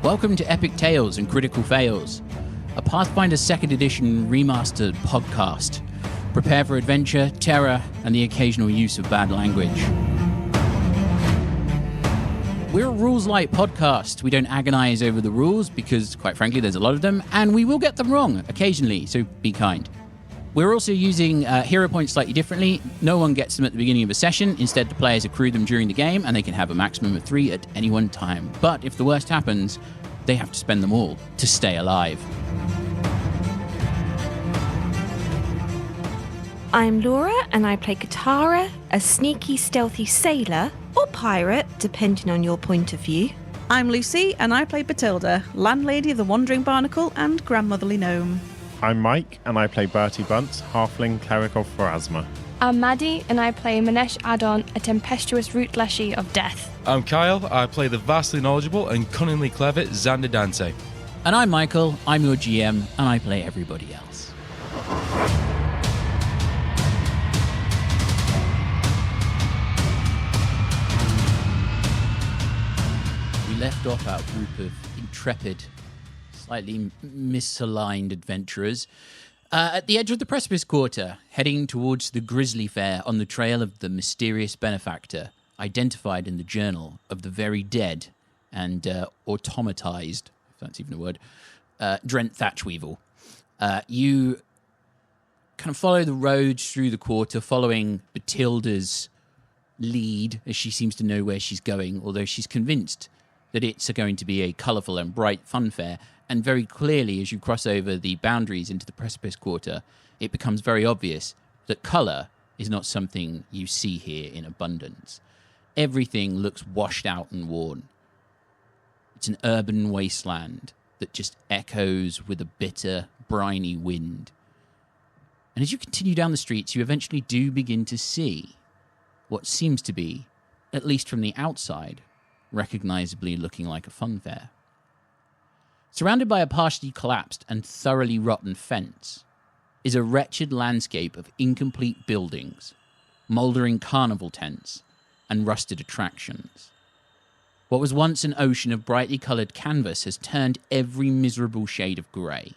Welcome to Epic Tales and Critical Fails, a Pathfinder 2nd Edition Remastered podcast. Prepare for adventure, terror, and the occasional use of bad language. We're a rules-light podcast. We don't agonize over the rules because, quite frankly, there's a lot of them, and we will get them wrong occasionally, so be kind. We're also using hero points slightly differently. No one gets them at the beginning of a session. Instead, the players accrue them during the game, and they can have a maximum of 3 at any one time. But if the worst happens, they have to spend them all to stay alive. I'm Laura, and I play Katarra, a sneaky, stealthy sailor, or pirate, depending on your point of view. I'm Lucy, and I play Bethilde, landlady of the Wandering Barnacle and grandmotherly gnome. I'm Mike, and I play Bertie, Bunce, halfling cleric of Pharasma. I'm Maddy, and I play Minesh Adon, a tempestuous root leshy of death. I'm Kyle, I play the vastly knowledgeable and cunningly clever Xander Dante. And I'm Michael, I'm your GM, and I play everybody else. We left off our group of intrepid, slightly misaligned adventurers at the edge of the Precipice Quarter, heading towards the Grislyfair on the trail of the mysterious benefactor, identified in the Journal of the Very Dead and automatized, if that's even a word, Drent Thatchweevil. You kind of follow the roads through the quarter, following Bethilde's lead, as she seems to know where she's going, although she's convinced that it's going to be a colourful and bright fun fair. And very clearly, as you cross over the boundaries into the Precipice Quarter, it becomes very obvious that colour is not something you see here in abundance. Everything looks washed out and worn. It's an urban wasteland that just echoes with a bitter, briny wind. And as you continue down the streets, you eventually do begin to see what seems to be, at least from the outside, recognisably looking like a fun fair. Surrounded by a partially collapsed and thoroughly rotten fence is a wretched landscape of incomplete buildings, mouldering carnival tents, and rusted attractions. What was once an ocean of brightly coloured canvas has turned every miserable shade of grey.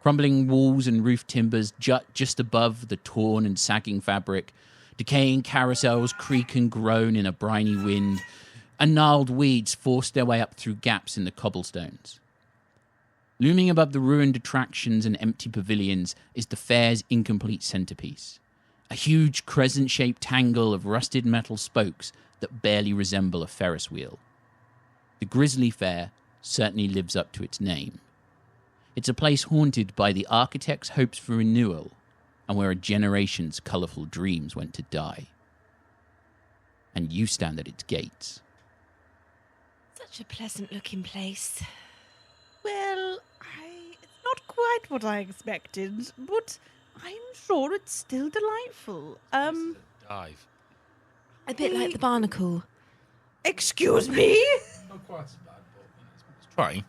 Crumbling walls and roof timbers jut just above the torn and sagging fabric, decaying carousels creak and groan in a briny wind, and gnarled weeds force their way up through gaps in the cobblestones. Looming above the ruined attractions and empty pavilions is the fair's incomplete centrepiece, a huge crescent-shaped tangle of rusted metal spokes that barely resemble a Ferris wheel. The Grislyfair certainly lives up to its name. It's a place haunted by the architect's hopes for renewal, and where a generation's colourful dreams went to die. And you stand at its gates. Such a pleasant-looking place. Well, it's not quite what I expected, but I'm sure it's still delightful. Dive. A bit like the Barnacle. Excuse me? Not quite as bad, but it's trying.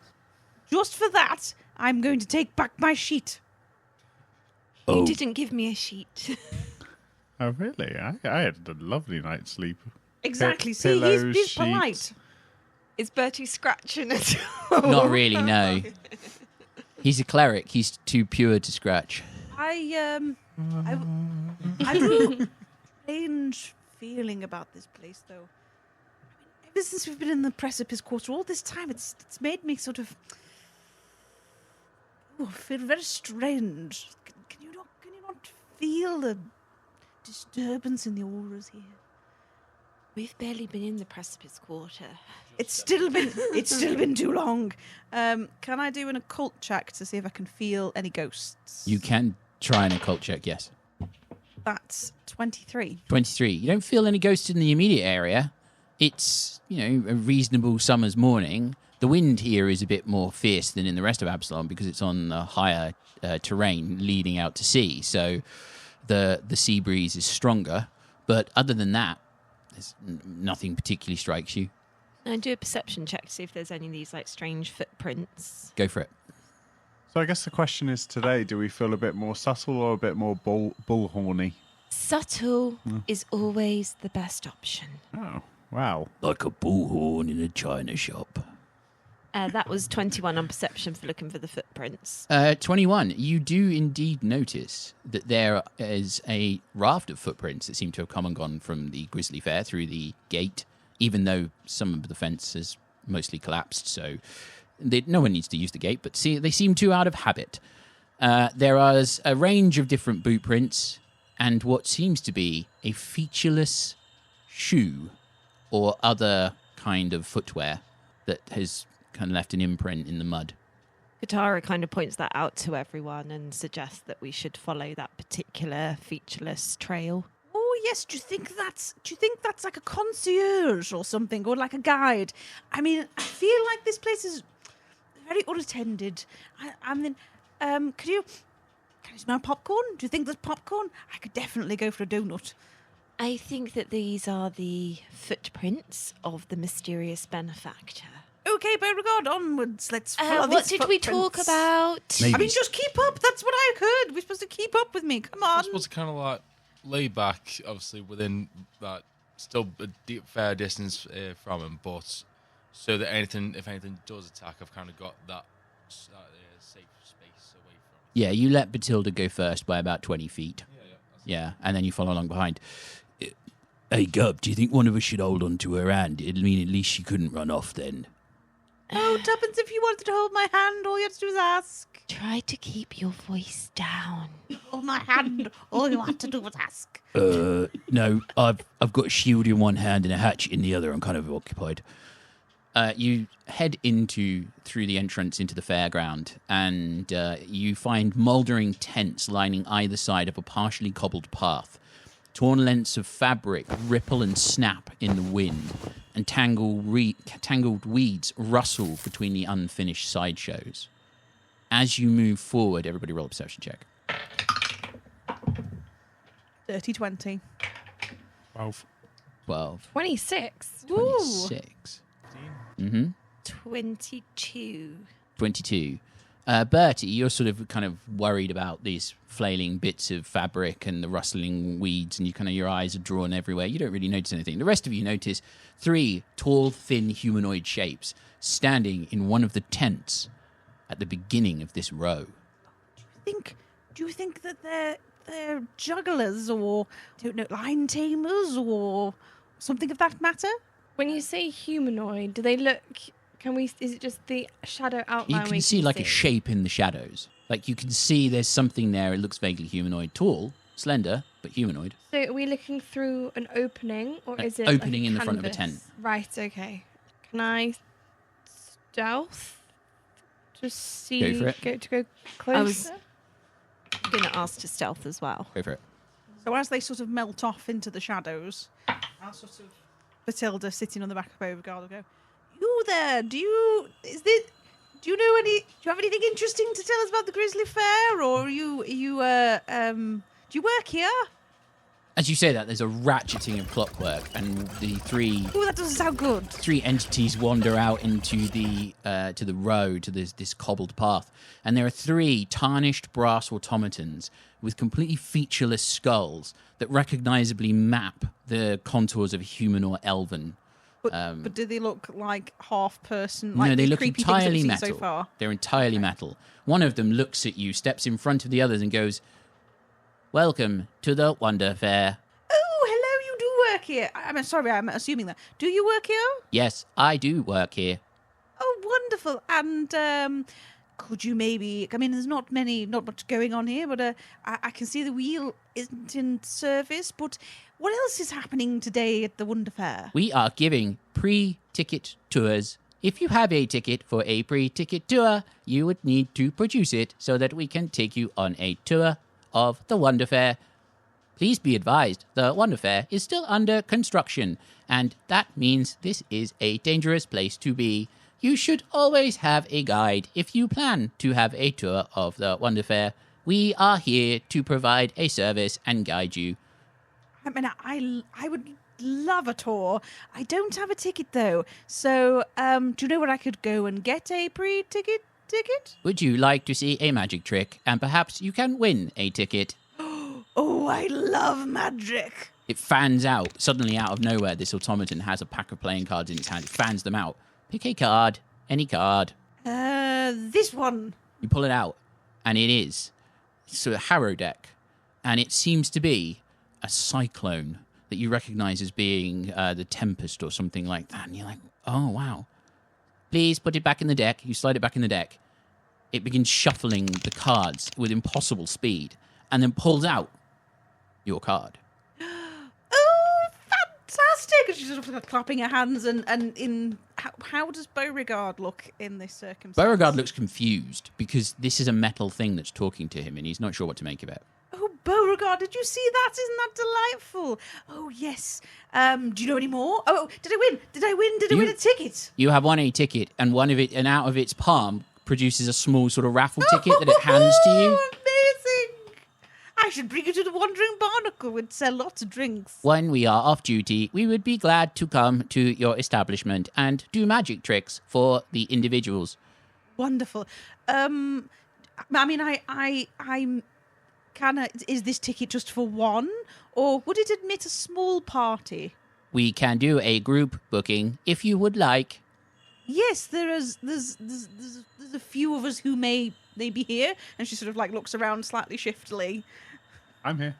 Just for that, I'm going to take back my sheet. You didn't give me a sheet. Oh, really? I had a lovely night's sleep. Exactly. See, Pillows, he's polite. sheets. Is Bertie scratching at all? Not really, no. He's a cleric. He's too pure to scratch. I have a strange feeling about this place, though. I mean, ever since we've been in the Precipice Quarter, all this time, it's made me sort of feel very strange. Can you not feel the disturbance in the auras here? We've barely been in the Precipice Quarter. It's still been too long. Can I do an occult check to see if I can feel any ghosts? You can try an occult check, yes. That's 23. 23. You don't feel any ghosts in the immediate area. It's, a reasonable summer's morning. The wind here is a bit more fierce than in the rest of Absalom because it's on a higher terrain leading out to sea. So the sea breeze is stronger. But other than that, nothing particularly strikes you. And do a perception check to see if there's any of these strange footprints. Go for it. So I guess the question is today, do we feel a bit more subtle or a bit more bullhorny? Subtle is always the best option. Oh, wow. Like a bullhorn in a china shop. That was 21 on perception for looking for the footprints. 21. You do indeed notice that there is a raft of footprints that seem to have come and gone from the Grislyfair through the gate, even though some of the fence has mostly collapsed, so no one needs to use the gate, but they seem to out of habit. There is a range of different boot prints and what seems to be a featureless shoe or other kind of footwear that has kind of left an imprint in the mud. Katarra kind of points that out to everyone and suggests that we should follow that particular featureless trail. Oh yes, do you think that's like a concierge or something, or like a guide? I mean, I feel like this place is very unattended. I mean, can you smell popcorn? Do you think there's popcorn? I could definitely go for a donut. I think that these are the footprints of the mysterious benefactor. Okay, Beauregard, onwards. Let's follow What these did we talk footprints. about? Maybe. I mean, just keep up. That's what I heard. We're supposed to keep up with me. Come I'm on. supposed to kind of like lay back, obviously within that still a fair distance from him, but so that if anything does attack, I've kind of got that safe space away from him. Yeah, you let Bethilde go first by about 20 feet. Yeah, and then you follow along behind. Hey, Gub, do you think one of us should hold on to her hand? It'll mean at least she couldn't run off then. Oh, Tuppence, if you wanted to hold my hand, all you had to do was ask. Try to keep your voice down. Hold my hand. All you had to do was ask. No, I've got a shield in one hand and a hatchet in the other. I'm kind of occupied. You head through the entrance into the fairground, and you find mouldering tents lining either side of a partially cobbled path. Torn lengths of fabric ripple and snap in the wind, and tangled weeds rustle between the unfinished sideshows. As you move forward, everybody roll a perception check. 30-20. 12. 26. 26. Mm-hmm. 22. 22. Bertie, you're sort of kind of worried about these flailing bits of fabric and the rustling weeds, and your eyes are drawn everywhere. You don't really notice anything. The rest of you notice 3 tall, thin humanoid shapes standing in one of the tents at the beginning of this row. Do you think that they're jugglers or, I don't know, lion tamers or something of that matter? When you say humanoid, do they look... is it just the shadow outline? You can see like a shape in the shadows. Like you can see there's something there. It looks vaguely humanoid. Tall, slender, but humanoid. So are we looking through an opening, or An is it opening like in the front of a canvas? tent. Right, okay. Can I stealth? Just see... Go for it. Go closer? I was going to ask to stealth as well. Go for it. So as they sort of melt off into the shadows, I'll sort of... Bethilde sitting on the back of Beauregard will go, "You there, do you have anything interesting to tell us about the Grislyfair, or do you work here?" As you say that, there's a ratcheting of clockwork, and the three Oh, that doesn't sound good. entities wander out into the to the road, to this cobbled path, and there are 3 tarnished brass automatons with completely featureless skulls that recognizably map the contours of a human or elven. But do they look like half person? Like No, they these look creepy things that entirely we've seen metal. so far? They're entirely metal. One of them looks at you, steps in front of the others, and goes, "Welcome to the Wonder Fair." Oh, hello, you do work here. I'm sorry, I'm assuming that. Do you work here? Yes, I do work here. Oh, wonderful. And could you maybe... I mean, there's not much going on here, but I can see the wheel isn't in service, but what else is happening today at the Wonder Fair? We are giving pre-ticket tours. If you have a ticket for a pre-ticket tour, you would need to produce it so that we can take you on a tour of the Wonder Fair. Please be advised, the Wonder Fair is still under construction, and that means this is a dangerous place to be. You should always have a guide if you plan to have a tour of the Wonder Fair. We are here to provide a service and guide you. I mean, I would love a tour. I don't have a ticket, though. So, do you know where I could go and get a pre-ticket ticket? Would you like to see a magic trick, and perhaps you can win a ticket? Oh, I love magic. It fans out. Suddenly, out of nowhere, this automaton has a pack of playing cards in its hand. It fans them out. Pick a card, Any card. This one. You pull it out, and it is sort of Harrow deck, and it seems to be a cyclone that you recognize as being the Tempest or something like that. And you're like, oh, wow. Please put it back in the deck. You slide it back in the deck. It begins shuffling the cards with impossible speed, and then pulls out your card. Oh, fantastic! And she's sort of clapping her hands. And how does Beauregard look in this circumstance? Beauregard looks confused because this is a metal thing that's talking to him, and he's not sure what to make of it. Oh, Beauregard, did you see that? Isn't that delightful? Oh, yes. Do you know any more? Oh, did I win? Did I win a ticket? You have won a ticket, and and out of its palm produces a small sort of raffle ticket that it hands to you. Oh, amazing! I should bring you to the Wandering Barnacle and sell lots of drinks. When we are off duty, we would be glad to come to your establishment and do magic tricks for the individuals. Wonderful. I mean, I'm is this ticket just for one, or would it admit a small party? We can do a group booking if you would like. Yes, there's a few of us who may be here, and she sort of like looks around slightly shiftily. I'm here.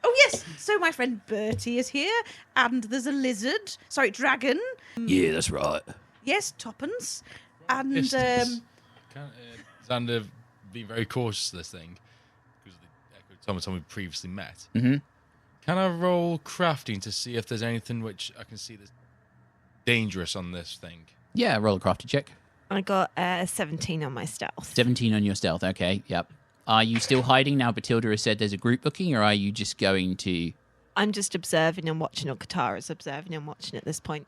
Oh yes, so my friend Bertie is here, and there's a dragon. Yeah, that's right. Yes, Tuppence, and Distance. Xander being very cautious of this thing because of the automaton we previously met. Mm-hmm. Can I roll crafting to see if there's anything which I can see that's dangerous on this thing? Yeah, roll a crafty check. I got 17 on my stealth. 17 on your stealth, okay, yep. Are you still hiding now Bethilde has said there's a group booking, or are you just going to... I'm just observing and watching, or Katarra's observing and watching at this point.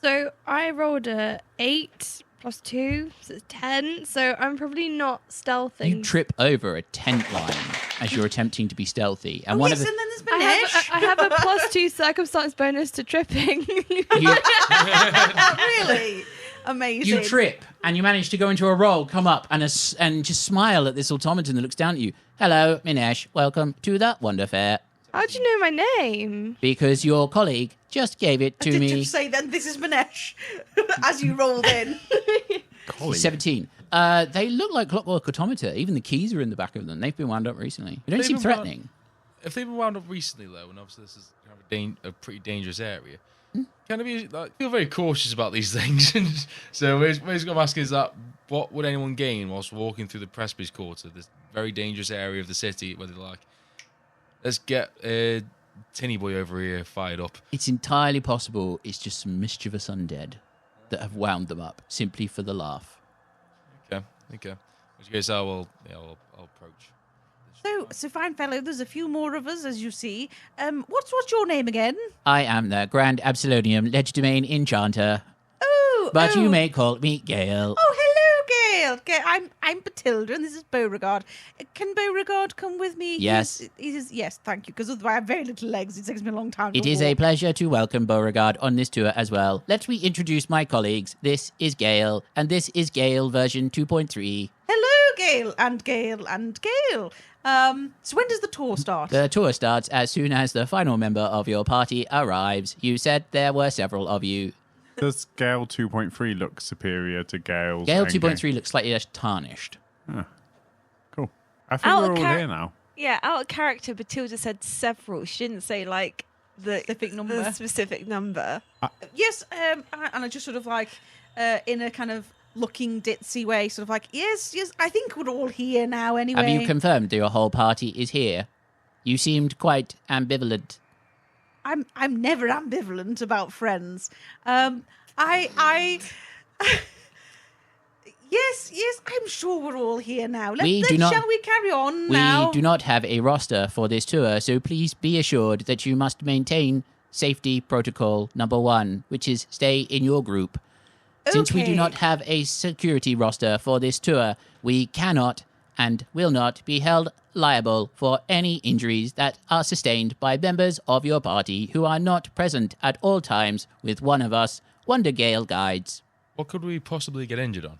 So I rolled a 8 plus 2, so it's 10. So I'm probably not stealthing. You trip over a tent line as you're attempting to be stealthy. And and then there's I Minesh. have a plus 2 circumstance bonus to tripping. Really? Amazing. You trip, and you manage to go into a roll, come up, and just smile at this automaton that looks down at you. Hello, Minesh. Welcome to the Wonder Fair. How do you know my name? Because your colleague just gave it to Did me. you say then this is Minesh as you rolled in? Colleague. 17. They look like clockwork automata. Even the keys are in the back of them. They've been wound up recently. They don't They've seem been threatening. If they've been wound up recently, though, and obviously this is kind of a pretty dangerous area, can I be feel very cautious about these things? So we're just going to ask is that what would anyone gain whilst walking through the Presby's Quarter, this very dangerous area of the city, where they're like, let's get Tinny Boy over here fired up. It's entirely possible it's just some mischievous undead that have wound them up simply for the laugh. Okay. In which case I'll approach. So fine fellow, there's a few more of us, as you see. What's your name again? I am the Grand Absolonium Legerdemain Enchanter, Oh, but you may call me Gale. Oh, hello, Gail. I'm Bethilde, and this is Beauregard. Can Beauregard come with me? Yes. Yes, thank you, because otherwise I have very little legs. It takes me a long time to It is a walk. pleasure to welcome Beauregard on this tour as well. Let me introduce my colleagues. This is Gale, and this is Gale version 2.3. Hello, Gail, and Gail, and Gail. So when does the tour start? The tour starts as soon as the final member of your party arrives. You said there were several of you. Does Gale 2.3 look superior to Gale's? Gale endgame? 2.3 looks slightly less tarnished. Cool. I think Out we're of all char- here now. Yeah, out of character, Bethilde said several. She didn't say, like, the Specific number. The specific number. Yes, and I just sort of like, in a kind of looking ditzy way, sort of like, yes, I think we're all here now anyway. Have you confirmed that your whole party is here? You seemed quite ambivalent. I'm never ambivalent about friends. Yes, I'm sure we're all here now. Shall we carry on now? We do not have a roster for this tour, so please be assured that you must maintain safety protocol number 1, which is stay in your group. Since we do Okay. not have a security roster for this tour, we cannot and will not be held liable for any injuries that are sustained by members of your party who are not present at all times with one of us Wonder Gale guides. What could we possibly get injured on?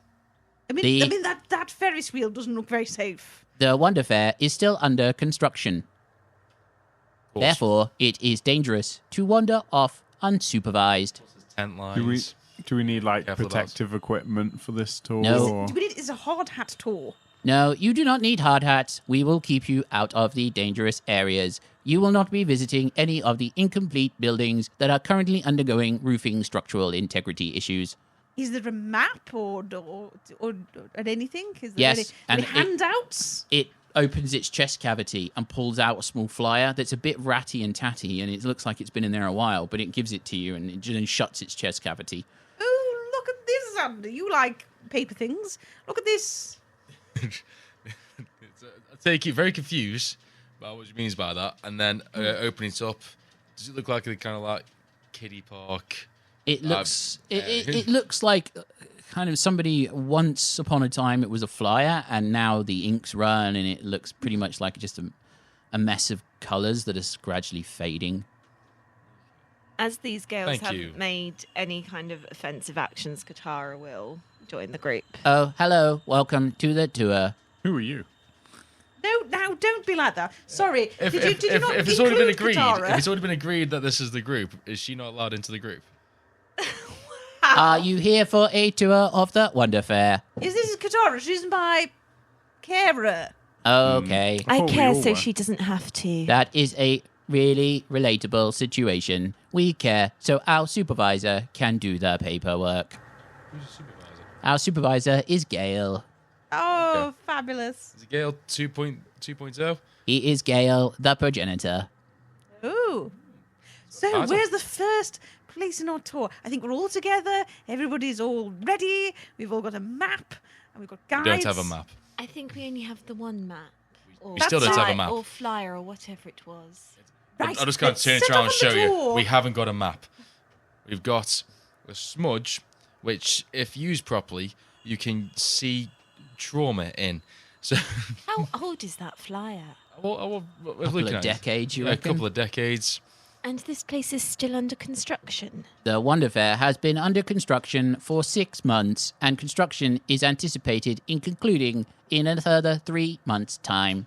I mean that Ferris wheel doesn't look very safe. The Wonder Fair is still under construction. Of course. Therefore, it is dangerous to wander off unsupervised. Tent Do we lines. Do we need like Careful about protective equipment for this tour? No. or- Do we need? It's a hard hat tour. No, you do not need hard hats. We will keep you out of the dangerous areas. You will not be visiting any of the incomplete buildings that are currently undergoing roofing structural integrity issues. Is there a map or anything? Is there Yes, any and handouts? It opens its chest cavity and pulls out a small flyer that's a bit ratty and tatty, and it looks like it's been in there a while, but it gives it to you and it then shuts its chest cavity. Oh, look at this, Xander. You like paper things. Look at this. I take it very confused about what she means by that, and then opening it up. Does it look like a kind of like kiddie park? It looks it looks like kind of somebody once upon a time it was a flyer, and now the ink's run, and it looks pretty much like just a mess of colours that is gradually fading. As these girls Thank haven't you. made any kind of offensive actions, Katarra will join the group. Oh, hello, welcome to the tour. Who are you? No, now don't be like that. Sorry. If did you not it's already been include agreed, Katarra? if it's already been agreed that this is the group, is she not allowed into the group? Are you here for a tour of the Wonder Fair? Is this Katarra? She's my carer. Okay, I thought we care all so were. she doesn't have to. that is a really relatable situation. We care, so our supervisor can do the paperwork. Who's the supervisor? Our supervisor is Gale. Oh, Okay. fabulous. Is it Gale 2.0? He is Gale, the progenitor. Ooh. So, Paizo. where's the first place in our tour? I think we're all together. Everybody's all ready. We've all got a map. And we've got guides. We don't have a map. I think we only have the one map. Or We still don't have a map. Or flyer or whatever it was. Right, I'll just kind of let's turn it set around off and on show the you. tour. We haven't got a map. We've got a smudge, which, if used properly, you can see trauma in. So, How old is that flyer? we're Couple looking of at it. decades, you Yeah, a reckon? couple of decades. And this place is still under construction. The Wonder Fair has been under construction for 6 months, and construction is anticipated in concluding in a further 3 months' time.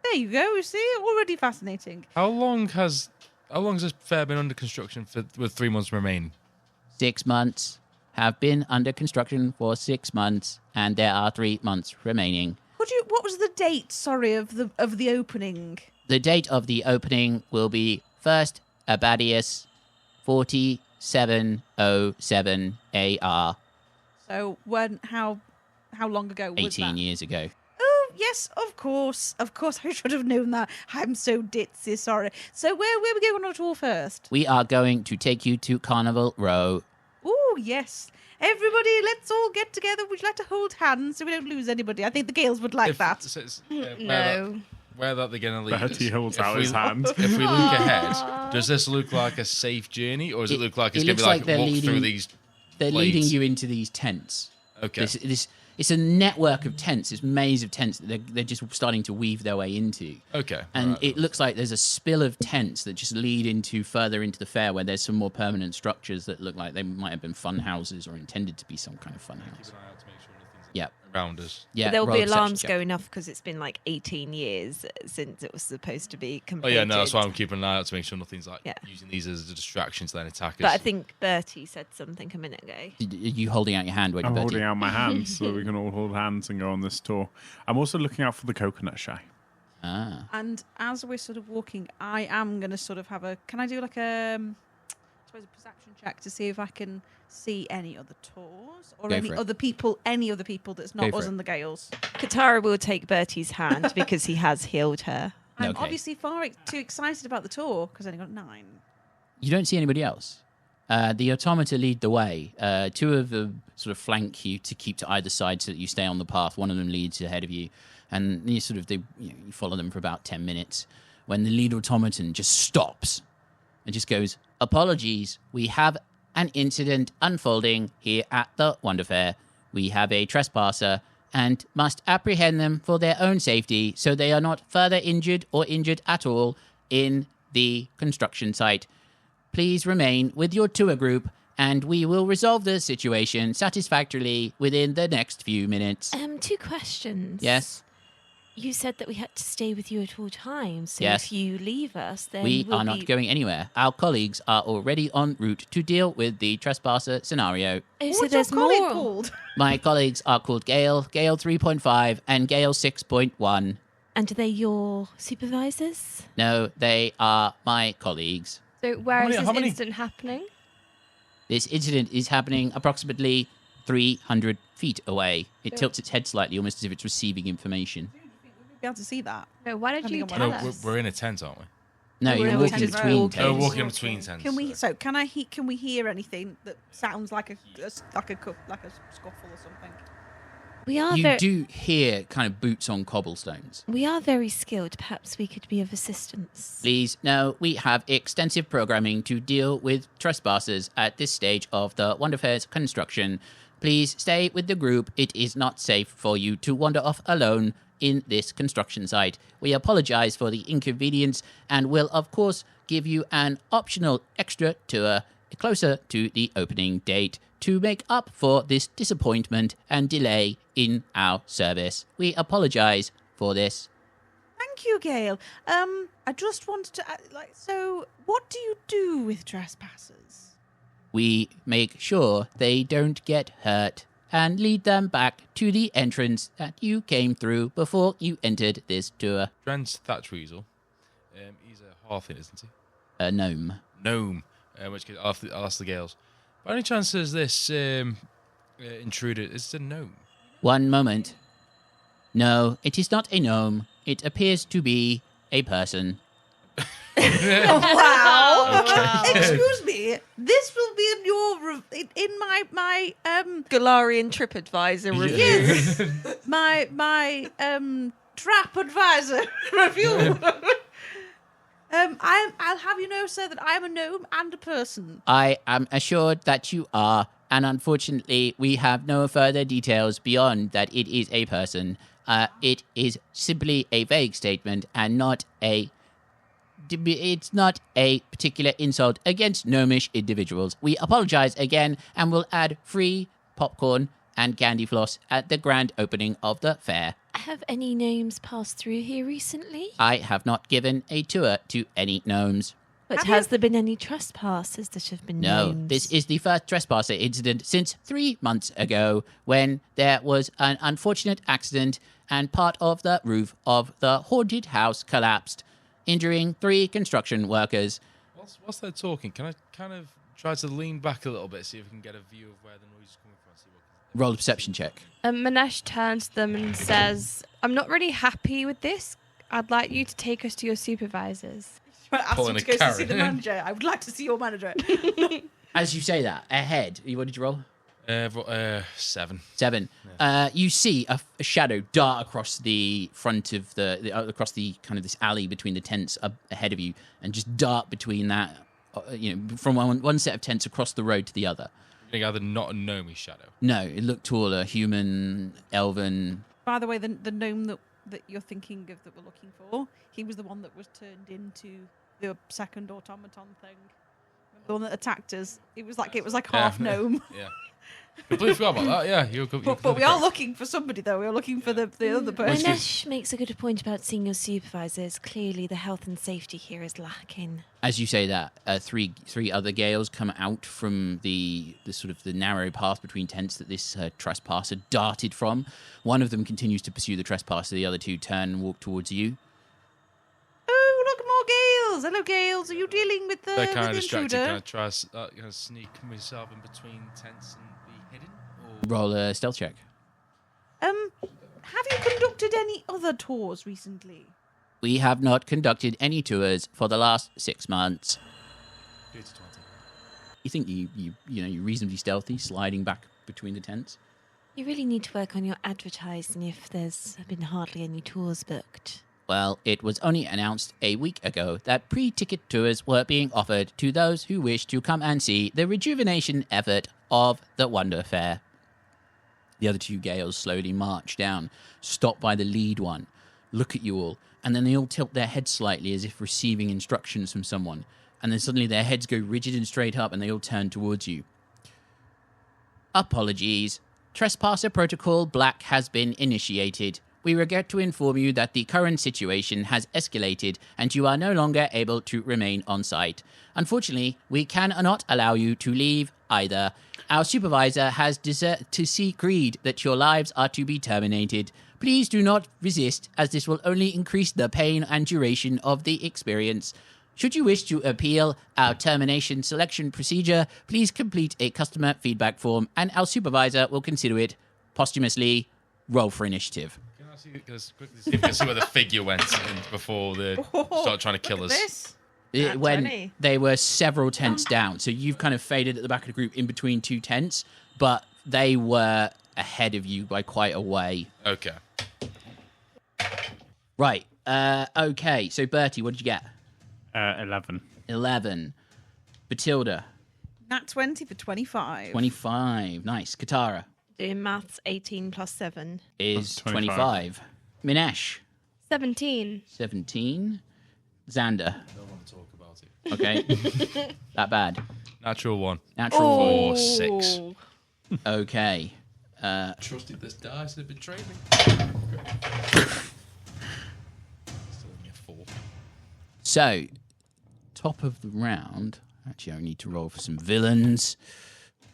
There you go. You see, already fascinating. How long has this fair been under construction for, with 3 months remaining? 6 months have been under construction for 6 months, and there are 3 months remaining. What was the date? Sorry, of the opening. The date of the opening will be 1st Abadius 4707 AR, So how long ago was 18 that? years ago. Oh yes, of course. I should have known that. I'm so ditzy. Sorry. So where we going on our tour first? We are going to take you to Carnival Row. Oh yes. Everybody, let's all get together. Would you like to hold hands so we don't lose anybody? I think the Gales would like that. No. Where that they're going to lead Bertie us. holds If out we- his hand. If we look ahead, does this look like a safe journey, or does it look like it's It going to looks be like they're walk through leading- these? They're Blades. leading you into these tents. Okay. It's a network of tents, this maze of tents that they're just starting to weave their way into. Okay. And right. it looks like there's a spill of tents that just lead into further into the fair, where there's some more permanent structures that look like they might have been fun houses or intended to be some kind of fun house. Keep an eye out to make sure nothing's Yeah. around us. Yeah, There'll roll be a perception alarms check. going off because it's been like 18 years since it was supposed to be Oh completed. yeah, no, that's why I'm keeping an eye out to make sure nothing's like Yeah. using these as a distraction to then attack us. But I think Bertie said something a minute ago. Are you holding out your hand, when I'm Bertie? holding out my hands so we can all hold hands and go on this tour. I'm also looking out for the coconut shy. Ah. And as we're sort of walking, I am going to sort of have a. Can I do like a perception check to see if I can see any other tours or Go any for it. other people that's not Go us for it. and the Gales? Katara will take Bertie's hand because he has healed her. I'm Okay. obviously far too excited about the tour because I only got 9. You don't see anybody else. The automata lead the way. 2 of them sort of flank you to keep to either side so that you stay on the path. One of them leads ahead of you, and you you follow them for about 10 minutes. When the lead automaton just stops and just goes, "Apologies, we have an incident unfolding here at the Wonder Fair. We have a trespasser and must apprehend them for their own safety so they are not further injured or injured at all in the construction site. Please remain with your tour group and we will resolve the situation satisfactorily within the next few minutes." 2 questions. Yes? You said that we had to stay with you at all times. So Yes. if you leave us, then We we'll are not be... going anywhere. Our colleagues are already en route to deal with the trespasser scenario. Oh, so What's there's your colleague more. called? My colleagues are called Gale, Gale 3.5, and Gale 6.1. And are they your supervisors? No, they are my colleagues. So where is how this many- incident happening? This incident is happening approximately 300 feet away. It tilts its head slightly, almost as if it's receiving information. We'll be able to see that. No, why did you Depending on tell what No, us? we're in a tent, aren't we? No, We're you're in walking tents. between Oh, Oh, tents. walking in between tents. Can we? sorry. So can I? Can we hear anything that sounds like a scuffle or something? We are You very... do hear kind of boots on cobblestones. We are very skilled. Perhaps we could be of assistance. Please, no, we have extensive programming to deal with trespassers at this stage of the Wonder Fair's construction. Please stay with the group. It is not safe for you to wander off alone in this construction site. We apologize for the inconvenience and will, of course, give you an optional extra tour closer to the opening date to make up for this disappointment and delay in our service. We apologize for this. Thank you, Gail. I just wanted to so what do you do with trespassers? We make sure they don't get hurt and lead them back to the entrance that you came through before you entered this tour. Dren's Thatch Weasel. He's a halfling, isn't he? A gnome. Gnome. Which case I'll ask the Gales. By any chance is this intruder? Is it a gnome? One moment. No, it is not a gnome. It appears to be a person. Wow. Excuse me. This will be in your in my Golarion TripAdvisor review. yes my trap advisor review. I'll have you know, sir, that I am a gnome and a person. I am assured that you are, and unfortunately, we have no further details beyond that it is a person. It is simply a vague statement and not a... It's not a particular insult against gnomish individuals. We apologize again and will add free popcorn and candy floss at the grand opening of the fair. Have any gnomes passed through here recently? I have not given a tour to any gnomes. But Have has you- there been any trespassers that have been No, gnomes? this is the first trespasser incident since 3 months ago when there was an unfortunate accident and part of the roof of the haunted house collapsed, injuring 3 construction workers. Whilst they're talking, can I kind of try to lean back a little bit, see if we can get a view of where the noise is coming from? See what Roll a perception check. Minesh turns to them and says, I'm not really happy with this. I'd like you to take us to your supervisors. Ask Pulling him to a go to see carrot. the manager. I would like to see your manager. As you say that, ahead, what did you roll? 7. 7. You see a shadow dart across the front of across the kind of this alley between the tents ahead of you, and just dart between that, from one set of tents across the road to the other. I gather not a gnomey shadow. No, it looked taller, human, elven. By the way, the gnome that you're thinking of that we're looking for, he was the one that was turned into the second automaton thing. Remember the one that attacked us? It was like half gnome. Yeah. Completely forgot about that. Yeah, you're But we are looking for somebody though. We are looking for the other person. Minesh makes a good point about seeing your supervisors. Clearly, the health and safety here is lacking. As you say that, three other Gales come out from the sort of the narrow path between tents that this trespasser darted from. One of them continues to pursue the trespasser. The other 2 turn and walk towards you. Oh, look, more Gales! Hello, Gales. Are you dealing with the, They're kind of with the distracted. intruder? Can I try to sneak myself in between tents and be hidden? Or... Roll a stealth check. Have you conducted any other tours recently? We have not conducted any tours for the last 6 months. It's 20. You think you're reasonably stealthy, sliding back between the tents? You really need to work on your advertising if there's been hardly any tours booked. Well, it was only announced a week ago that pre-ticket tours were being offered to those who wish to come and see the rejuvenation effort of the Wonder Fair. The other 2 Gales slowly march down, stop by the lead one, look at you all, and then they all tilt their heads slightly as if receiving instructions from someone. And then suddenly their heads go rigid and straight up and they all turn towards you. Apologies. Trespasser Protocol Black has been initiated. we regret to inform you that the current situation has escalated and you are no longer able to remain on site. Unfortunately, we cannot allow you to leave either. Our supervisor has deserted to decreed that your lives are to be terminated. Please do not resist, as this will only increase the pain and duration of the experience. Should you wish to appeal our termination selection procedure, please complete a customer feedback form and our supervisor will consider it posthumously. Roll for initiative. Can I see, quickly see if you can see where the figure went before they started trying to kill us? This. When 20. they were several tents down. So you've kind of faded at the back of the group in between two tents, but they were ahead of you by quite a way. Okay. Right. Okay. So Bertie, what did you get? 11. 11. Bethilde, Nat 20 for 25. 25. Nice. Katarra Doing maths, 18 plus 7. is That's 25. 25. Minesh, 17. 17. Xander, Don't want to talk about it. okay. That bad. Natural 1. Natural Or 6. Oh. Okay. Trusted this dice and it betrayed me. Still only a 4. So, top of the round. Actually, I need to roll for some villains.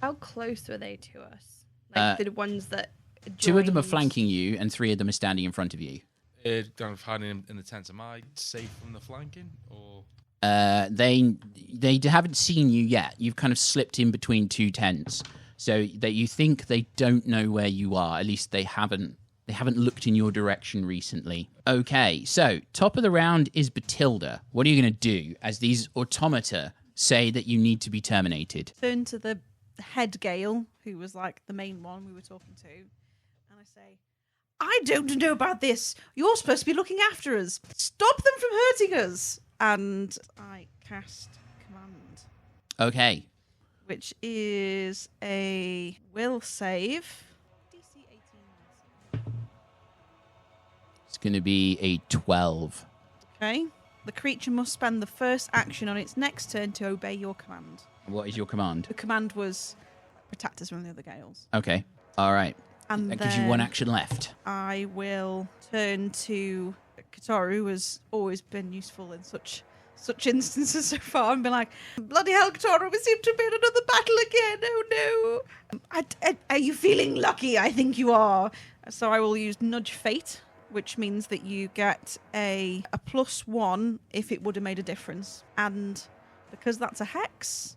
How close were they to us? Like the ones that. Two of them are joined- flanking you, and three of them are standing in front of you. Kind of hiding in the tents. Am I safe from the flanking? Or They haven't seen you yet. You've kind of slipped in between two tents, so that you think they don't know where you are. At least they haven't looked in your direction recently. Okay, so top of the round is Bethilde. What are you going to do as these automata say that you need to be terminated? Turn to the head Gale, who was like the main one we were talking to, and I say, I don't know about this. You're supposed to be looking after us. Stop them from hurting us. And I cast command, Okay, which is a will save. DC 18. it's going to be a 12. Okay. The creature must spend the first action on its next turn to obey your command. What is your command? The command was protect us from the other Gales. Okay, all right. And That gives you one then action left. I will turn to Katarra, who has always been useful in such instances so far, and be like, bloody hell, Katarra, we seem to be in another battle again. Oh no. Are you feeling lucky? I think you are. So I will use Nudge Fate, which means that you get a +1 if it would have made a difference. And because that's a hex,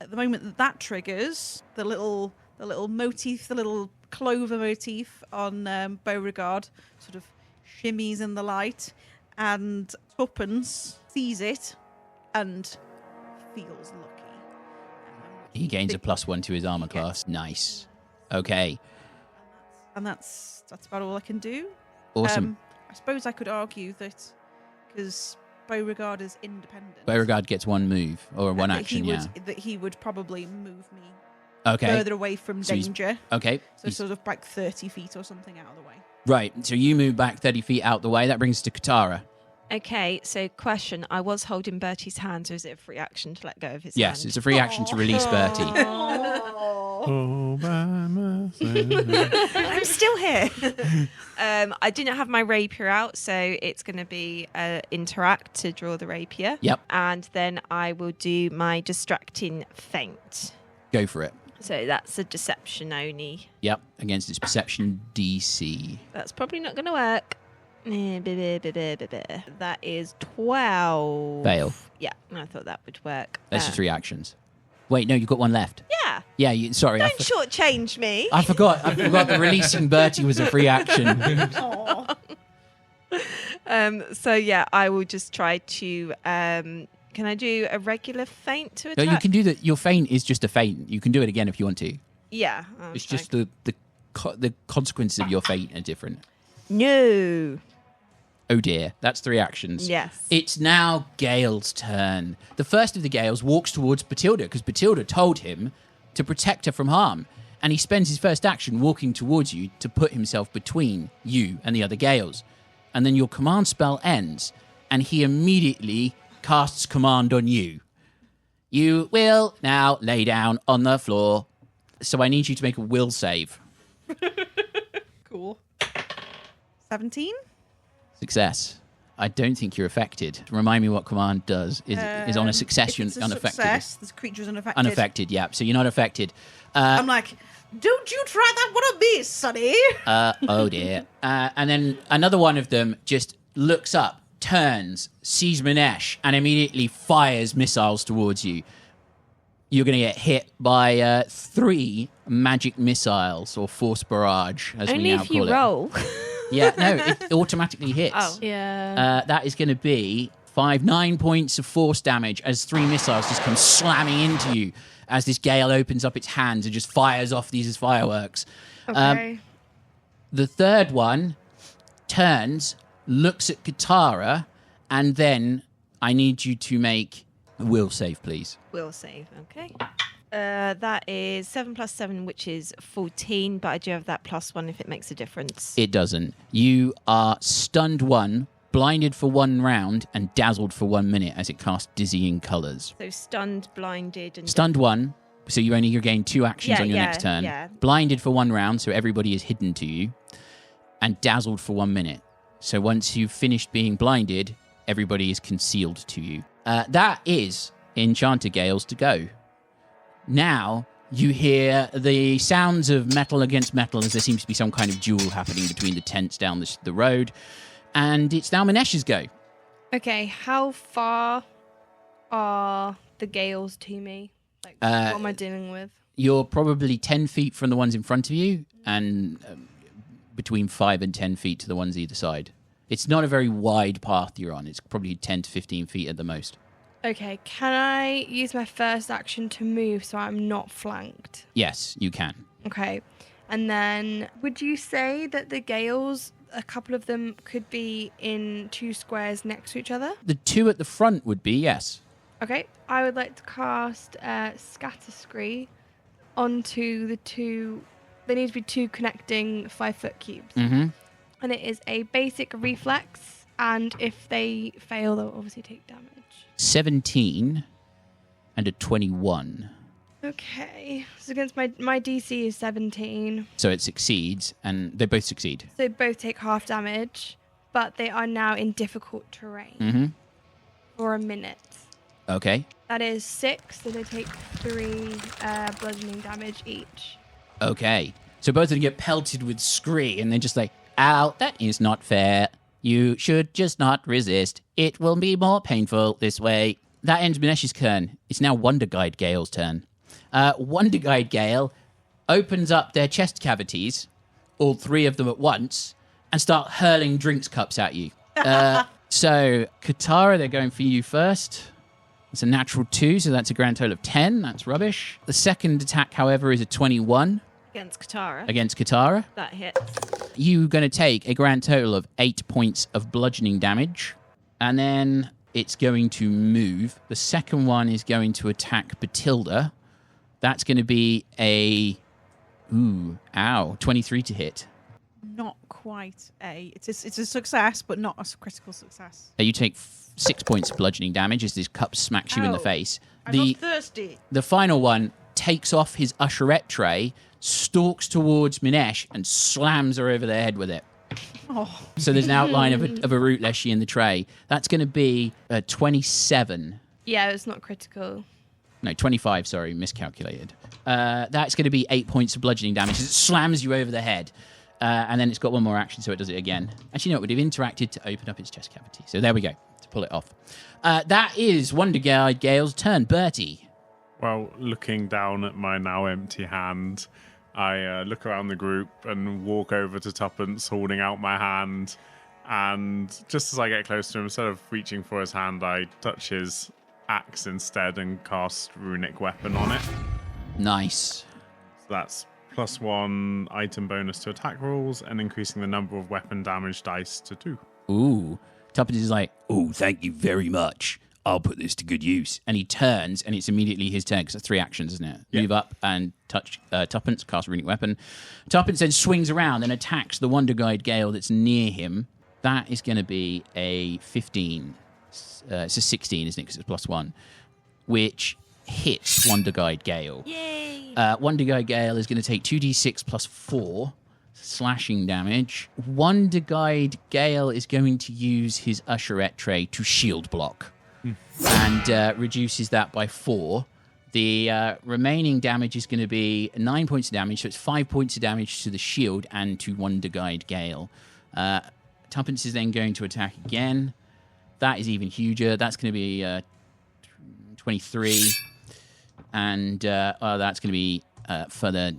at the moment that triggers, the little motif, the little clover motif on Beauregard sort of shimmies in the light, and Tuppence sees it and feels lucky. He gains a +1 to his armor class. Nice. Okay, And that's about all I can do. awesome. I suppose I could argue that because Beauregard is independent, Beauregard gets one move or one that action. he Yeah. would, that he would probably move me Okay. further away from So he's- danger. Okay. So sort of like 30 feet or something out of the way. Right. So you move back 30 feet out the way. That brings us to Katarra. Okay, so question. I was holding Bertie's hand, or is it a free action to let go of his Yes, hand? it's a free action to release Bertie. Oh, by myself. I'm still here. I didn't have my rapier out, so it's going to be interact to draw the rapier. Yep. And then I will do my distracting feint. Go for it. So that's a deception only. Yep. Against its perception DC. That's probably not going to work. That is 12. Fail. Yeah, I thought that would work. That's your three actions. Wait, no, you've got one left. Yeah. Yeah, sorry. Don't shortchange me. I forgot that releasing Bertie was a free action. So yeah, I will just try to. Can I do a regular feint to No, attack? you can do that. Your feint is just a feint. You can do it again if you want to. Yeah. It's just the consequences of your feint are different. No. Oh dear, that's three actions. Yes. It's now Gale's turn. The first of the Gales walks towards Bethilde because Bethilde told him to protect her from harm. And he spends his first action walking towards you to put himself between you and the other Gales. And then your command spell ends and he immediately casts command on you. You will now lay down on the floor. So I need you to make a will save. Cool. 17? Success. I don't think you're affected. Remind me what command does. Is on a success, you're If it's a unaffected. success, this creature's unaffected. Unaffected, yeah. So you're not affected. I'm like, don't you try that one on me, sonny. Oh dear. And then another one of them just looks up, turns, sees Minesh, and immediately fires missiles towards you. You're going to get hit by 3 magic missiles, or force barrage, as Only we now if you call it. roll. Yeah, no, it automatically hits. Oh. Yeah. That is going to be 9 points of force damage as 3 missiles just come slamming into you as this gale opens up its hands and just fires off these as fireworks. Okay. The third one turns, looks at Katarra, and then I need you to make a will save, please. Will save, okay. That is 7 plus 7, which is 14, but I do have that +1 if it makes a difference. It doesn't. You are stunned 1, blinded for 1 round, and dazzled for 1 minute as it casts dizzying colours. So stunned, blinded, and... Stunned 1, so you only gain 2 actions Yeah, on your yeah, next turn. yeah. Blinded for 1 round, so everybody is hidden to you. And dazzled for 1 minute. So once you've finished being blinded, everybody is concealed to you. That is Enchanter Gales to go. Now you hear the sounds of metal against metal as there seems to be some kind of duel happening between the tents down the road. And it's now Minesh's go. Okay, how far are the gales to me? Like, what am I dealing with? You're probably 10 feet from the ones in front of you and between 5 and 10 feet to the ones either side. It's not a very wide path you're on. It's probably 10 to 15 feet at the most. Okay, can I use my first action to move so I'm not flanked? Yes, you can. Okay, and then would you say that the gales, a couple of them could be in 2 squares next to each other? The 2 at the front would be, yes. Okay, I would like to cast Scatter Scree onto the 2. There need to be 2 connecting 5-foot cubes. Mm-hmm. And it is a basic reflex, and if they fail, they'll obviously take damage. 17 and a 21. Okay, so against my DC is 17. So it succeeds, and they both succeed. So both take half damage, but they are now in difficult terrain Mm-hmm. for a minute. Okay. That is 6, so they take 3 bludgeoning damage each. Okay. So both of them get pelted with scree, and they're just like, ow, that is not fair. You should just not resist. It will be more painful this way. That ends Minesh's turn. It's now Wonder Guide Gale's turn. Wonder Guide Gale opens up their chest cavities, all 3 of them at once, and start hurling drinks cups at you. So, Katarra, they're going for you first. It's a natural 2, so that's a grand total of 10. That's rubbish. The second attack, however, is a 21 Against Katarra. against Katarra. That hits. You're going to take a grand total of 8 points of bludgeoning damage. And then it's going to move. The second one is going to attack Bethilde. That's going to be a... 23 to hit. Not quite a... It's a success, but not a critical success. You take 6 points of bludgeoning damage as this cup smacks you in the Ow. face. I'm not thirsty. The final one takes off his usherette tray, stalks towards Minesh, and slams her over the head with it. Oh, So there's an outline of a root leshy in the tray. That's going to be 27. Yeah, it's not critical. No, 25, sorry, miscalculated. That's going to be 8 points of bludgeoning damage as it slams you over the head. And then it's got one more action, so it does it again. Actually, no, it would have interacted to open up its chest cavity. So there we go, to pull it off. That is Wonder Guide Gale's turn. Bertie. Well, looking down at my now empty hand, I look around the group and walk over to Tuppence, holding out my hand. And just as I get close to him, instead of reaching for his hand, I touch his axe instead and cast Runic Weapon on it. Nice. So that's +1 item bonus to attack rolls and increasing the number of weapon damage dice to 2. Ooh. Tuppence is like, oh, thank you very much. I'll put this to good use. And he turns, and it's immediately his turn, because it's 3 actions, isn't it? Yeah. Move up and touch Tuppence, cast Runic Weapon. Tuppence then swings around and attacks the Wonder Guide Gale that's near him. That is going to be a 15. It's a 16, isn't it? Because it's +1. Which hits Wonder Guide Gale. Yay! Wonder Guide Gale is going to take 2d6 +4. slashing damage. Wonder Guide Gale is going to use his Usherette tray to shield block and reduces that by 4. The remaining damage is going to be 9 points of damage, so it's 5 points of damage to the shield and to Wonder Guide Gale. Tuppence is then going to attack again. That is even huger. That's going to be 23. And that's going to be further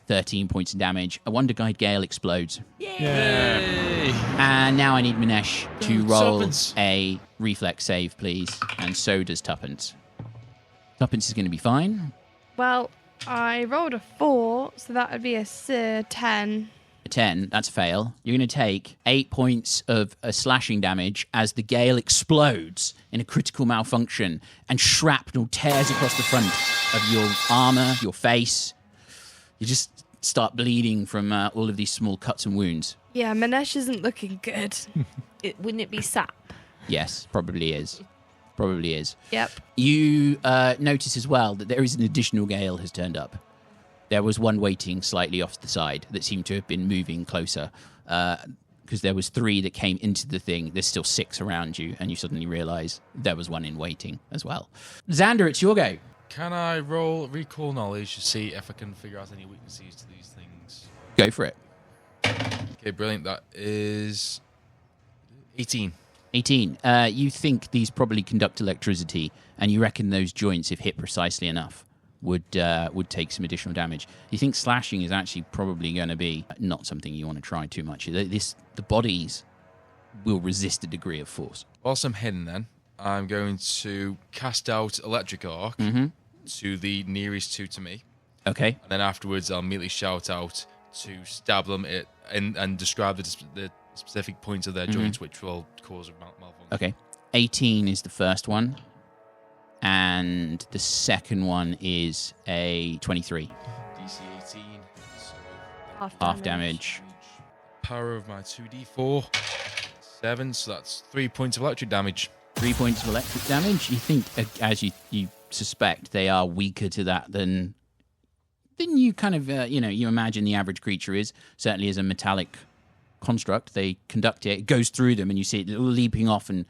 13 points of damage. A Wonder Guide Gale explodes. Yay! And now I need Minesh to roll Tuppence. a reflex save, please. And so does Tuppence. Tuppence is going to be fine. Well, I rolled a 4, so that would be a 10. A 10, that's a fail. You're going to take 8 points of slashing damage as the gale explodes in a critical malfunction and shrapnel tears across the front of your armor, your face. You just start bleeding from all of these small cuts and wounds. Yeah, Minesh isn't looking good. Wouldn't it be sap? Yes, probably is. Probably is. Yep. You notice as well that there is an additional gale has turned up. There was one waiting slightly off the side that seemed to have been moving closer because there was 3 that came into the thing. There's still 6 around you, and you suddenly realise there was one in waiting as well. Xander, it's your go. Can I roll recall knowledge to see if I can figure out any weaknesses to these things? Go for it. Okay, brilliant. That is 18. 18. You think these probably conduct electricity, and you reckon those joints, if hit precisely enough, would take some additional damage. You think slashing is actually probably going to be not something you want to try too much. The bodies will resist a degree of force. Whilst I'm hidden then, I'm going to cast out Electric Arc to the nearest 2 to me. Okay. And then afterwards, I'll immediately shout out to stab them and describe the specific points of their joints, which will cause a malfunction. Okay. 18 is the first one. And the second one is a 23. DC 18. So Half damage. power of my 2d4. 7, so that's 3 points of electric damage. 3 points of electric damage. You think, as you suspect, they are weaker to that than you kind of, you imagine the average creature is. Certainly as a metallic construct, they conduct it goes through them, and you see it leaping off and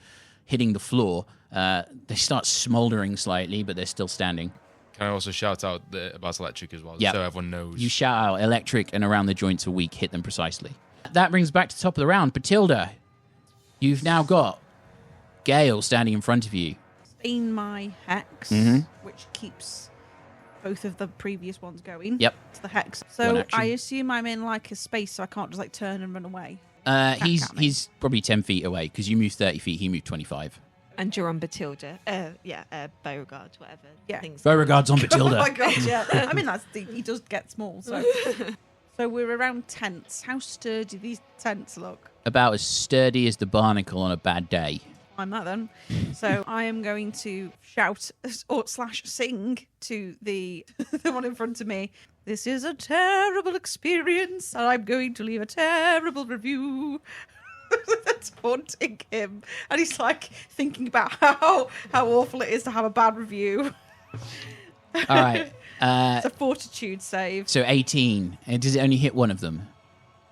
hitting the floor. They start smouldering slightly, but they're still standing. Can I also shout out about electric as well, Yep. so everyone knows? You shout out electric, and around the joints are weak. Hit them precisely. That brings us back to the top of the round. Bethilde, you've now got Gale standing in front of you. In my hex, which keeps both of the previous ones going. Yep. To the hex. One So action. I assume I'm in like a space, so I can't just like turn and run away. He's probably 10 feet away because you moved 30 feet. He moved 25. And you're on Bethilde. Beauregard, whatever. Yeah. Things. Beauregard's on Oh Bethilde. my god, yeah. I mean, that's deep. He does get small. So we're around tents. How sturdy these tents look? About as sturdy as the barnacle on a bad day. I'm that then. So I am going to shout or slash sing to the one in front of me. This is a terrible experience, and I'm going to leave a terrible review. That's haunting him, and he's like thinking about how awful it is to have a bad review. All right. It's a fortitude save. So 18. And does it only hit one of them?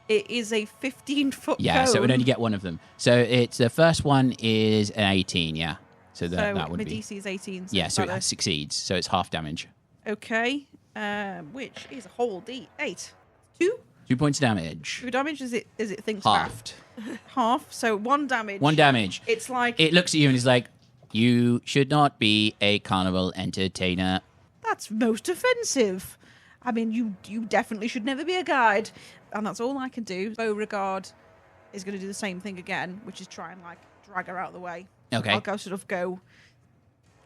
It is a 15-foot Yeah, so it would cone. only get one of them. So it's the first one is an 18, yeah. So that So would my be. DC is 18. Yeah, so better. it succeeds. So it's half damage. Okay, which is a whole D8. 2 2 points of damage. damage as it thinks Halved. back. Half. So 1 damage. 1 damage. It's like It looks at you and is like, you should not be a carnival entertainer. that's most offensive. I mean, you definitely should never be a guide, and that's all I can do. Beauregard is going to do the same thing again, which is try and like drag her out of the way. Okay. I'll go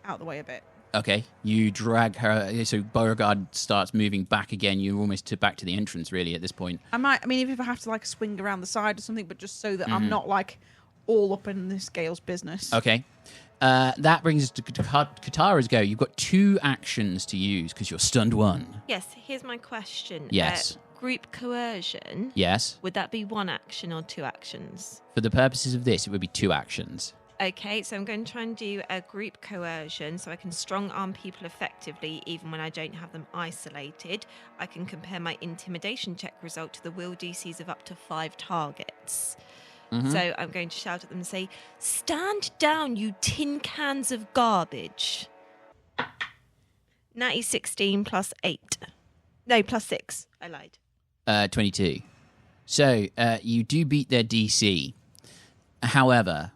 out the way a bit. Okay, you drag her. So Beauregard starts moving back again. You're almost back to the entrance, really, at this point. I mean, even if I have to like swing around the side or something, but just so that I'm not like all up in this Gale's business. Okay. That brings us to Katarra's go. You've got 2 actions to use because you're stunned 1. Yes, here's my question. Yes. Group coercion. Yes. Would that be 1 action or 2 actions? For the purposes of this, it would be 2 actions. Okay, so I'm going to try and do a group coercion so I can strong arm people effectively even when I don't have them isolated. I can compare my intimidation check result to the will DCs of up to 5 targets. So I'm going to shout at them and say, "Stand down, you tin cans of garbage." Natty 16 plus 8. No, plus 6. I lied. 22. So you do beat their DC. However,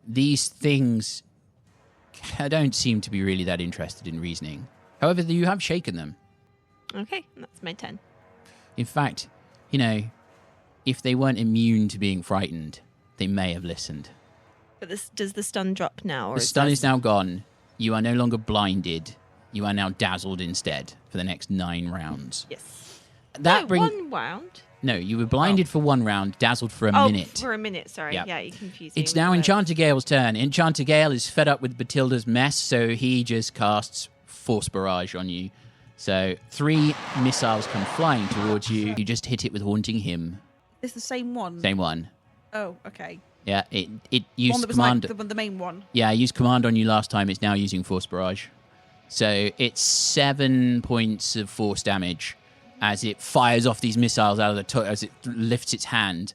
these things don't seem to be really that interested in reasoning. However, you have shaken them. Okay, that's my 10. In fact, if they weren't immune to being frightened, they may have listened. But does the stun drop now? Or The stun is now gone. You are no longer blinded. You are now dazzled instead for the next 9 rounds. Yes. That brings 1 round. No, you were blinded for 1 round, dazzled for a minute. For a minute, sorry. Yeah. Yeah, you confused me. It's with now the Enchanter Gale's turn. Enchanter Gale is fed up with Bethilde's mess, so he just casts Force Barrage on you. So 3 missiles come flying towards you. You just hit it with Haunting Hymn. It's the same one. Same one. Oh, okay. Yeah, it One used that was command. like the main one. Yeah, I used command on you last time. It's now using Force Barrage. So it's 7 points of force damage as it fires off these missiles out of as it lifts its hand.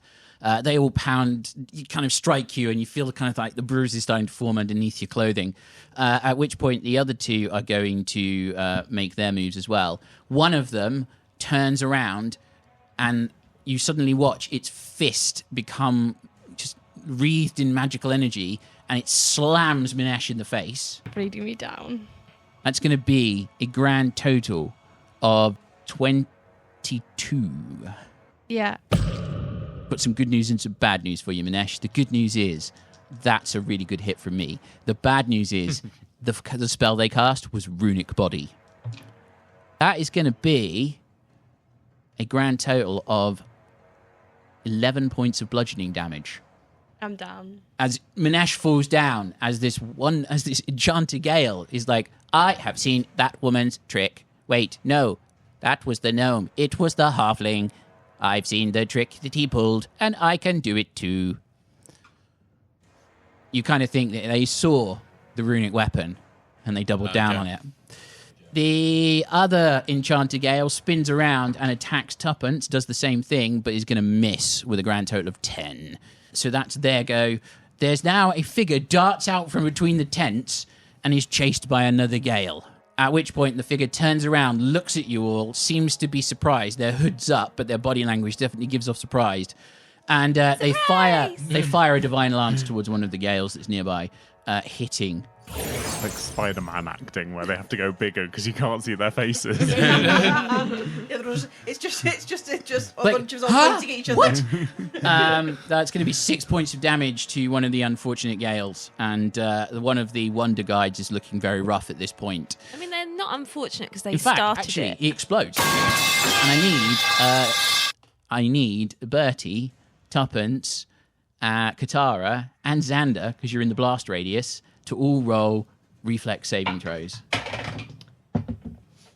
They all pound, kind of strike you, and you feel kind of like the bruises starting to form underneath your clothing. At which point the other 2 are going to make their moves as well. One of them turns around, and you suddenly watch its fist become just wreathed in magical energy, and it slams Minesh in the face. Bleeding me down. That's going to be a grand total of 22. Yeah. Got some good news and some bad news for you, Minesh. The good news is that's a really good hit from me. The bad news is the spell they cast was Runic Body. That is going to be a grand total of 11 points of bludgeoning damage. I'm down. As Minesh falls down, as this Enchanter Gale is like, "I have seen that woman's trick. Wait, no, that was the gnome. It was the halfling. I've seen the trick that he pulled, and I can do it too." You kind of think that they saw the runic weapon, and they doubled down on it. The other Enchanter Gale spins around and attacks Tuppence, does the same thing, but is going to miss with a grand total of 10. So that's their go. There's now a figure darts out from between the tents and is chased by another Gale. At which point the figure turns around, looks at you all, seems to be surprised. Their hood's up, but their body language definitely gives off surprised. And they fire a divine lance towards one of the Gales that's nearby, hitting. It's like Spider-Man acting, where they have to go bigger because you can't see their faces. It's just a Like, bunch of us all pointing at each other. What? That's going to be 6 points of damage to one of the unfortunate Gales, and one of the Wonder Guides is looking very rough at this point. I mean, they're not unfortunate because they In fact, started actually, it. he explodes, and I need Bertie, Tuppence, Katarra, and Xander, because you're in the blast radius, to all roll reflex saving throws.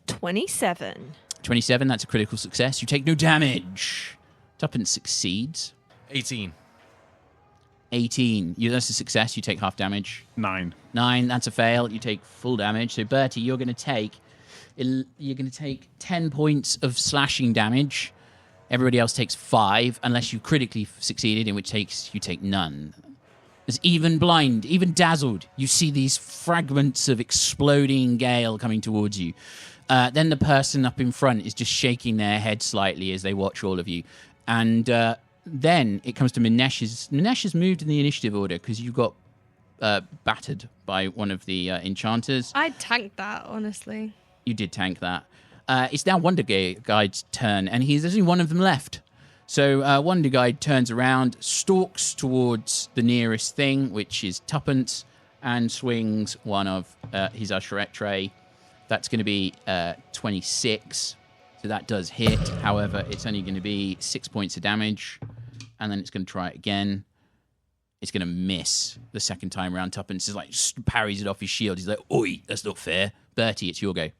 27. 27, that's a critical success. You take no damage. Tuppence succeeds. 18. 18. That's a success. You take half damage. 9. 9, that's a fail. You take full damage. So Bertie, you're going to take 10 points of slashing damage. Everybody else takes 5, unless you critically succeeded, in which you take none. As even blind, even dazzled, you see these fragments of exploding gale coming towards you. Then the person up in front is just shaking their head slightly as they watch all of you. And then it comes to Minesh. Minesh has moved in the initiative order because you got battered by one of the enchanters. I tanked that, honestly. You did tank that. It's now Wonder Guide's turn, and there's only one of them left. So Wonder Guide turns around, stalks towards the nearest thing, which is Tuppence, and swings one of his Usherette tray. That's going to be 26. So that does hit. However, it's only going to be 6 points of damage. And then it's going to try it again. It's going to miss the second time around. Tuppence is like parries it off his shield. He's like, "Oi, that's not fair." Bertie, it's your go.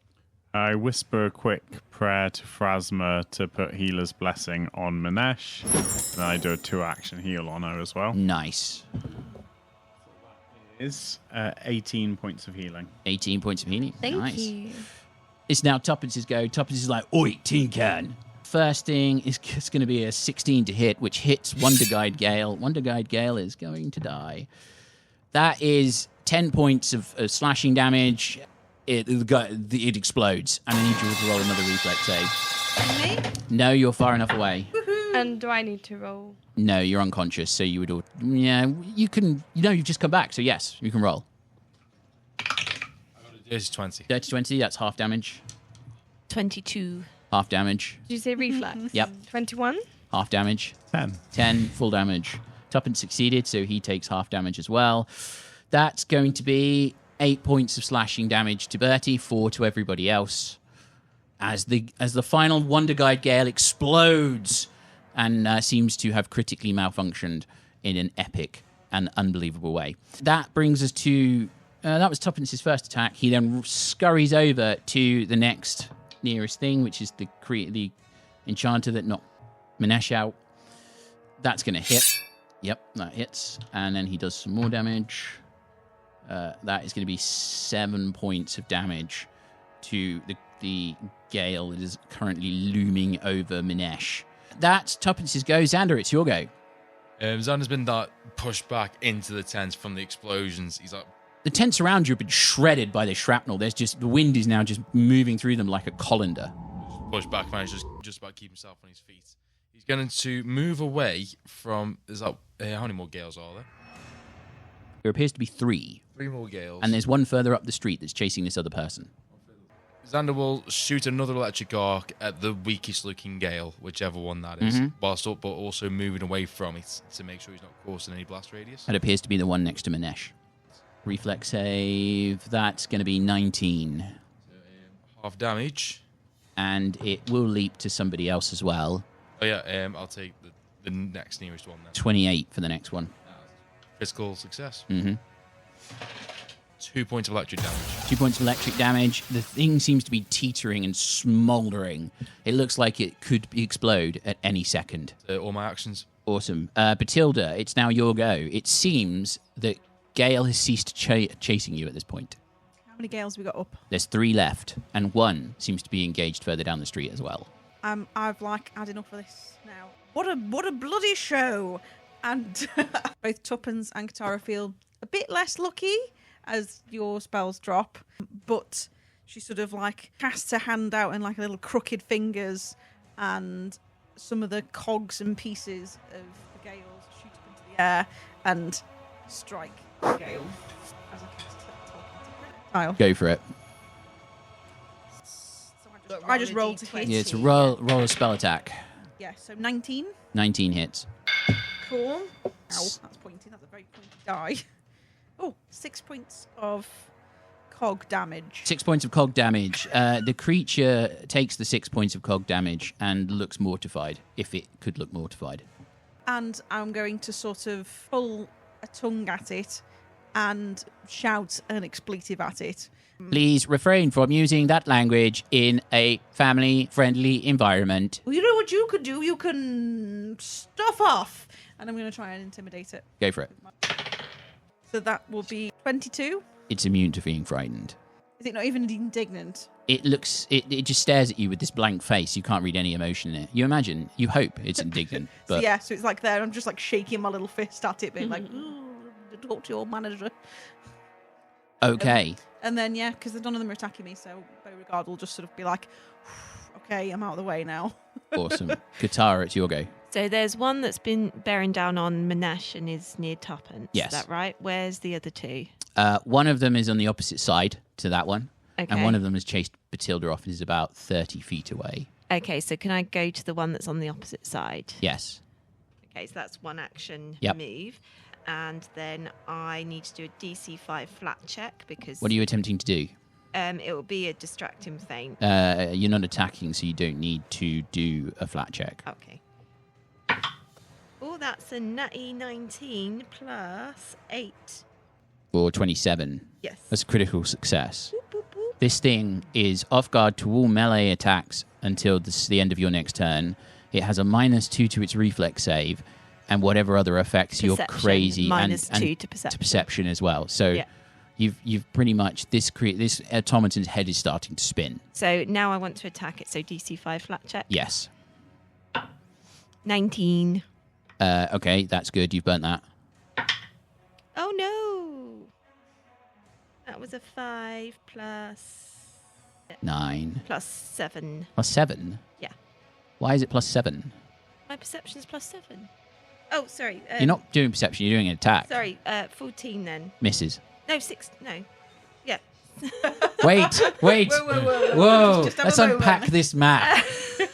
I whisper a quick prayer to Phrasma to put Healer's Blessing on Minesh. Then I do a 2-action heal on her as well. Nice. Is 18 points of healing. 18 points of healing. Thank Nice. you. It's now Tuppence's go. Tuppence is like, oi, tin can. First thing is going to be a 16 to hit, which hits Wonder Guide Gale. Wonder Guide Gale is going to die. That is 10 points of slashing damage. It explodes. And I need you to roll another reflex save. Me? No, you're far enough away. And do I need to roll? No, you're unconscious, so you would... Yeah, you can... you've just come back, so yes, you can roll. It's 20. 30 20, that's half damage. 22. Half damage. Did you say reflex? Yep. 21? Half damage. 10. 10, full damage. Tuppence succeeded, so he takes half damage as well. That's going to be 8 points of slashing damage to Bertie, 4 to everybody else. As the final Wonder Guide Gale explodes and seems to have critically malfunctioned in an epic and unbelievable way. That brings us to... that was Tuppence's first attack. He then scurries over to the next nearest thing, which is the enchanter that knocked Minesh out. That's going to hit. Yep, that hits. And then he does some more damage. That is going to be 7 points of damage to the gale that is currently looming over Minesh. That's Tuppence's go. Xander, it's your go. Xander's been that pushed back into the tent from the explosions. He's like, The tents around you have been shredded by the shrapnel. There's just... the wind is now just moving through them like a colander. pushed back, managed just about keep himself on his feet. He's going to move away from... Is that... how many more gales are there? There appears to be 3. 3 more gales. And there's one further up the street that's chasing this other person. Xander will shoot another electric arc at the weakest looking gale, whichever one that is, but also moving away from it to make sure he's not causing any blast radius. That appears to be the one next to Minesh. Reflex save, that's going to be 19. So, half damage. And it will leap to somebody else as well. Oh yeah, I'll take the next nearest one then. 28 for the next one. Critical success. Mm-hmm. 2 points of electric damage. 2 points of electric damage. The thing seems to be teetering and smouldering. It looks like it could explode at any second. All my actions. Awesome. Bethilde, it's now your go. It seems that Gale has ceased chasing you at this point. How many gales have we got up? There's 3 left, and 1 seems to be engaged further down the street as well. I've had enough of this now. What a bloody show! And both Tuppence and Katarra feel a bit less lucky as your spells drop, but she sort of casts her hand out and little crooked fingers, and some of the cogs and pieces of the gales shoot up into the air and strike the gale as I cast Talking to Go for it. So I just rolled to hit. Yeah, it's a roll a spell attack. Yeah, so 19. 19 hits. Cool. Ow, that's pointy. That's a very pointy die. Oh, 6 points of cog damage. 6 points of cog damage. The creature takes the 6 points of cog damage and looks mortified, if it could look mortified. And I'm going to sort of pull a tongue at it and shout an expletive at it. Please refrain from using that language in a family-friendly environment. Well, you know what you could do? You can stuff off. And I'm going to try and intimidate it. Go for it. So that will be 22. It's immune to being frightened. Is it not even indignant? It just stares at you with this blank face. You can't read any emotion in it. You hope it's indignant. But So it's there. I'm just shaking my little fist at it, being ooh, talk to your manager. Okay. And then, because none of them are attacking me, so Beauregard will just sort of be okay, I'm out of the way now. Awesome. Katarra, it's your go. So there's one that's been bearing down on Minesh and is near Tuppence. Yes. Is that right? Where's the other 2? One of them is on the opposite side to that one. Okay. And one of them has chased Bethilde off and is about 30 feet away. Okay, so can I go to the one that's on the opposite side? Yes. Okay, so that's one action Yep. move. And then I need to do a DC 5 flat check because... What are you attempting to do? It will be a distract him feint. You're not attacking, so you don't need to do a flat check. Okay. Oh, that's a natty 19 plus 8. Or 27. Yes. That's a critical success. Boop, boop, boop. This thing is off guard to all melee attacks until the end of your next turn. It has a -2 to its reflex save. and whatever other effects you're Perception, crazy minus and 2 to perception. to perception as well. So Yeah. you've pretty much this automaton's head is starting to spin. So now I want to attack it. So DC 5 flat check. Yes. 19. Okay, that's good. You've burnt that. Oh no! That was a 5 plus 9 plus 7. plus 7. Yeah. Why is it plus 7? My perception's plus 7. Oh, sorry. You're not doing perception. You're doing an attack. Sorry. 14 then. Misses. No, 6. No. Yeah. Wait. Whoa. Just have Let's a moment. unpack this map.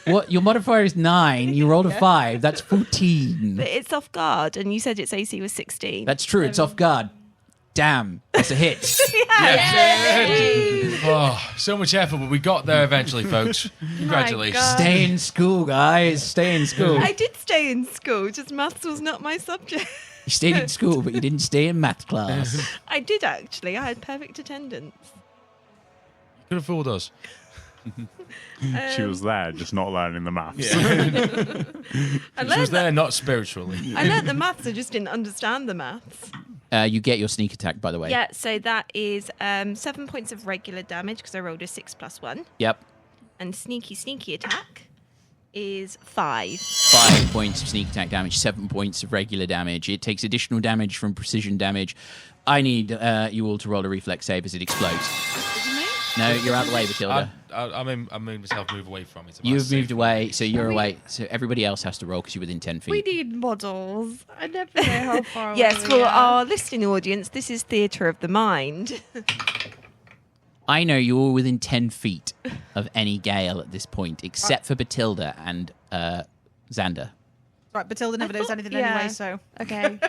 What? Your modifier is 9. You rolled a 5. That's 14. But it's off guard, and you said its AC was 16. That's true. It's off guard. Damn. That's a hit. Oh, so much effort, but we got there eventually, folks. Congratulations. God. Stay in school, guys. Stay in school. I did stay in school, just maths was not my subject. You stayed in school, but you didn't stay in math class. I did actually. I had perfect attendance. Could have fooled us. She was there, just not learning the maths. I She was learned, there, not spiritually. I learned the maths, I just didn't understand the maths. You get your sneak attack, by the way. Yeah, so that is 7 points of regular damage because I rolled a 6 plus 1. Yep. And sneaky attack is 5. 5 points of sneak attack damage, 7 points of regular damage. It takes additional damage from precision damage. I need you all to roll a reflex save as it explodes. No, you're out of the way, Bethilde. I made myself move away from it. You've moved away, so you're away. So everybody else has to roll because you're within 10 feet. We need models. I never know how far away Yes, we for are. our listening audience, this is Theatre of the Mind. I know you're all within 10 feet of any gale at this point, except for Bethilde and Xander. Right, Bethilde never knows anything yeah. anyway, so. Okay.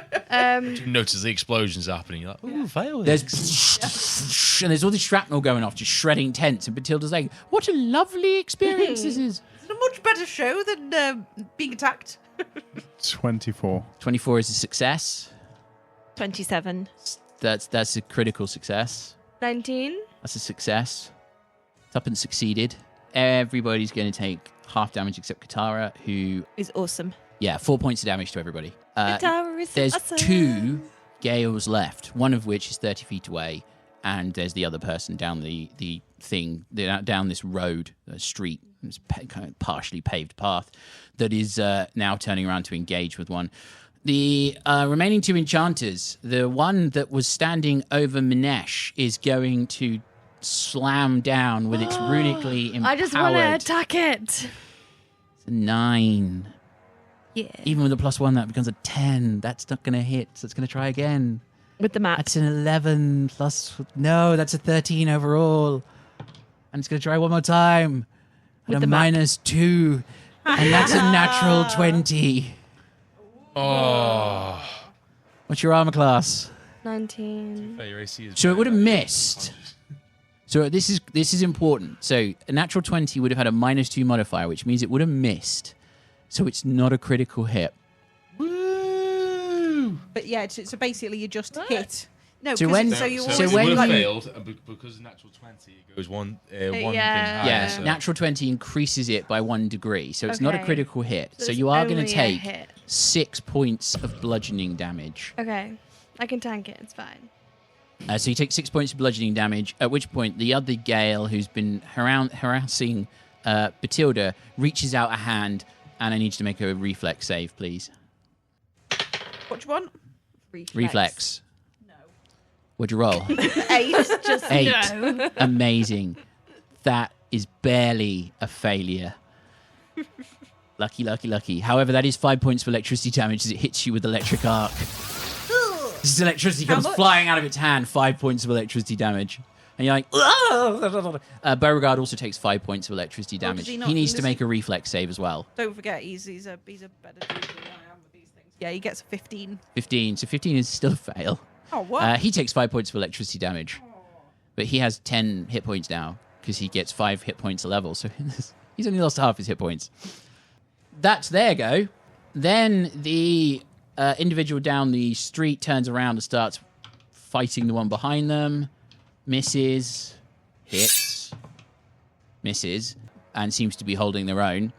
You notice the explosions happening. You're like, ooh, fireworks. And there's all this shrapnel going off, just shredding tents, and Bethilde's like, what a lovely experience this is. It's a much better show than being attacked. 24. 24 is a success. 27. That's a critical success. 19. That's a success. Tuppence succeeded. Everybody's going to take half damage except Katarra, who, Is awesome. 4 points of damage to everybody. Katarra is There's awesome. 2 gales left, one of which is 30 feet away, and there's the other person down the thing, down this road, street, this kind of partially paved path, that is now turning around to engage with one. The remaining 2 enchanters, the one that was standing over Minesh is going to slam down with its runically empowered. I just want to attack it. It's a 9. Yeah. Even with a +1, that becomes a 10. That's not going to hit, so it's going to try again. With the map. That's an 11 plus... No, that's a 13 overall. And it's going to try one more time. With And the a map. -2. And that's a natural 20. Oh. What's your armor class? 19. Your AC is So it would have very missed. So this is important. So a natural 20 would have had a -2 modifier, which means it would have missed. So it's not a critical hit. Woo! But yeah, so basically you just hit. No, So 'cause when- so you so always when it would have you- failed, and because natural 20 it goes one yeah. thing higher. Yeah, so- natural 20 increases it by 1 degree. So it's not a Okay. critical hit. So it's you are going only to a take hit. 6 points of bludgeoning damage. Okay. I can tank it. It's fine. So you take 6 points of bludgeoning damage, at which point the other Gale, who's been harassing Bethilde, reaches out a hand, and I need you to make a reflex save, please. What do you want? Reflex. No. What'd you roll? 8. Just 8. No. Amazing. That is barely a failure. Lucky. However, that is 5 points of electricity damage as it hits you with electric arc. This electricity How comes much? flying out of its hand, 5 points of electricity damage. And you're like, Beauregard also takes 5 points of electricity does damage. he He not? needs to Does make a reflex save as well. don't forget, he's a better dude than I am with these things. Yeah, he gets a 15. 15. So 15 is still a fail. Oh, what? He takes 5 points of electricity damage. But he has 10 hit points now because he gets 5 hit points a level. So he's only lost half his hit points. That's their go. Then the individual down the street turns around and starts fighting the one behind them. Misses, hits, misses, and seems to be holding their own.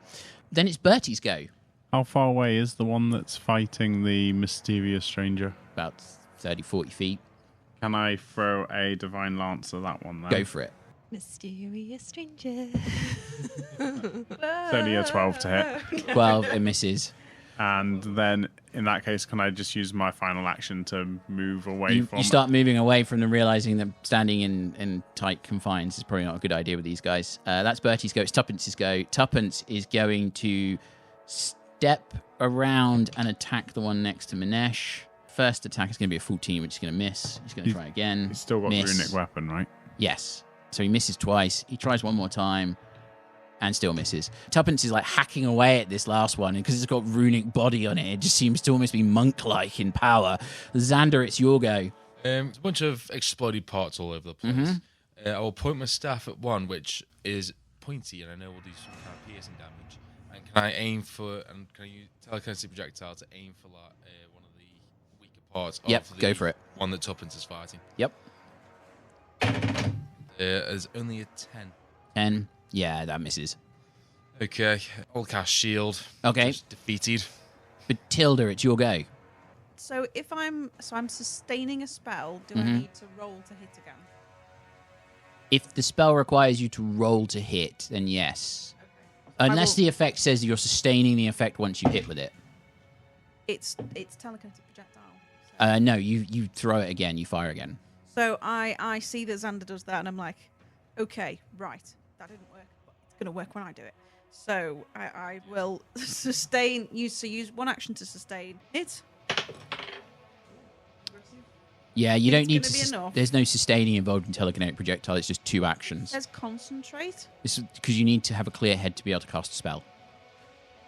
Then it's Bertie's go. How far away is the one that's fighting the mysterious stranger? About 30, 40 feet. Can I throw a divine lance at that one then? Go for it. Mysterious stranger. It's only a 12 to hit. 12, it misses. And then, in that case, can I just use my final action to move away from... You start moving away from them, realizing that standing in tight confines is probably not a good idea with these guys. That's Bertie's go. It's Tuppence's go. Tuppence is going to step around and attack the one next to Minesh. First attack is going to be a 14, which is going to miss. He's going to try again. He's still got miss. runic weapon, right? Yes. So he misses twice. He tries one more time and still misses. Tuppence is like hacking away at this last one, and because it's got runic body on it, it just seems to almost be monk-like in power. Xander, it's your go. It's a bunch of exploded parts all over the place. I will point my staff at one, which is pointy, and I know will do some kind of piercing damage. And can I aim for, and can I use telekinetic projectile to aim for like one of the weaker parts Yep, of the go for it. one that Tuppence is fighting? Yep. There's only a 10. 10. Yeah, that misses. Okay, I'll cast shield. Okay. Just defeated. Bethilde, it's your go. So if I'm sustaining a spell, do I need to roll to hit again? If the spell requires you to roll to hit, then yes. Unless the effect says you're sustaining the effect once you hit with it. It's telekinetic projectile. So, No, you throw it again, you fire again. so I see that Xander does that, and I'm like, okay, right, that didn't work, but it's gonna work when I do it. So I will use one action to sustain it. Yeah, you don't It's need gonna be to. enough. There's no sustaining involved in telekinetic projectile. It's just 2 actions. There's concentrate. This is because you need to have a clear head to be able to cast a spell.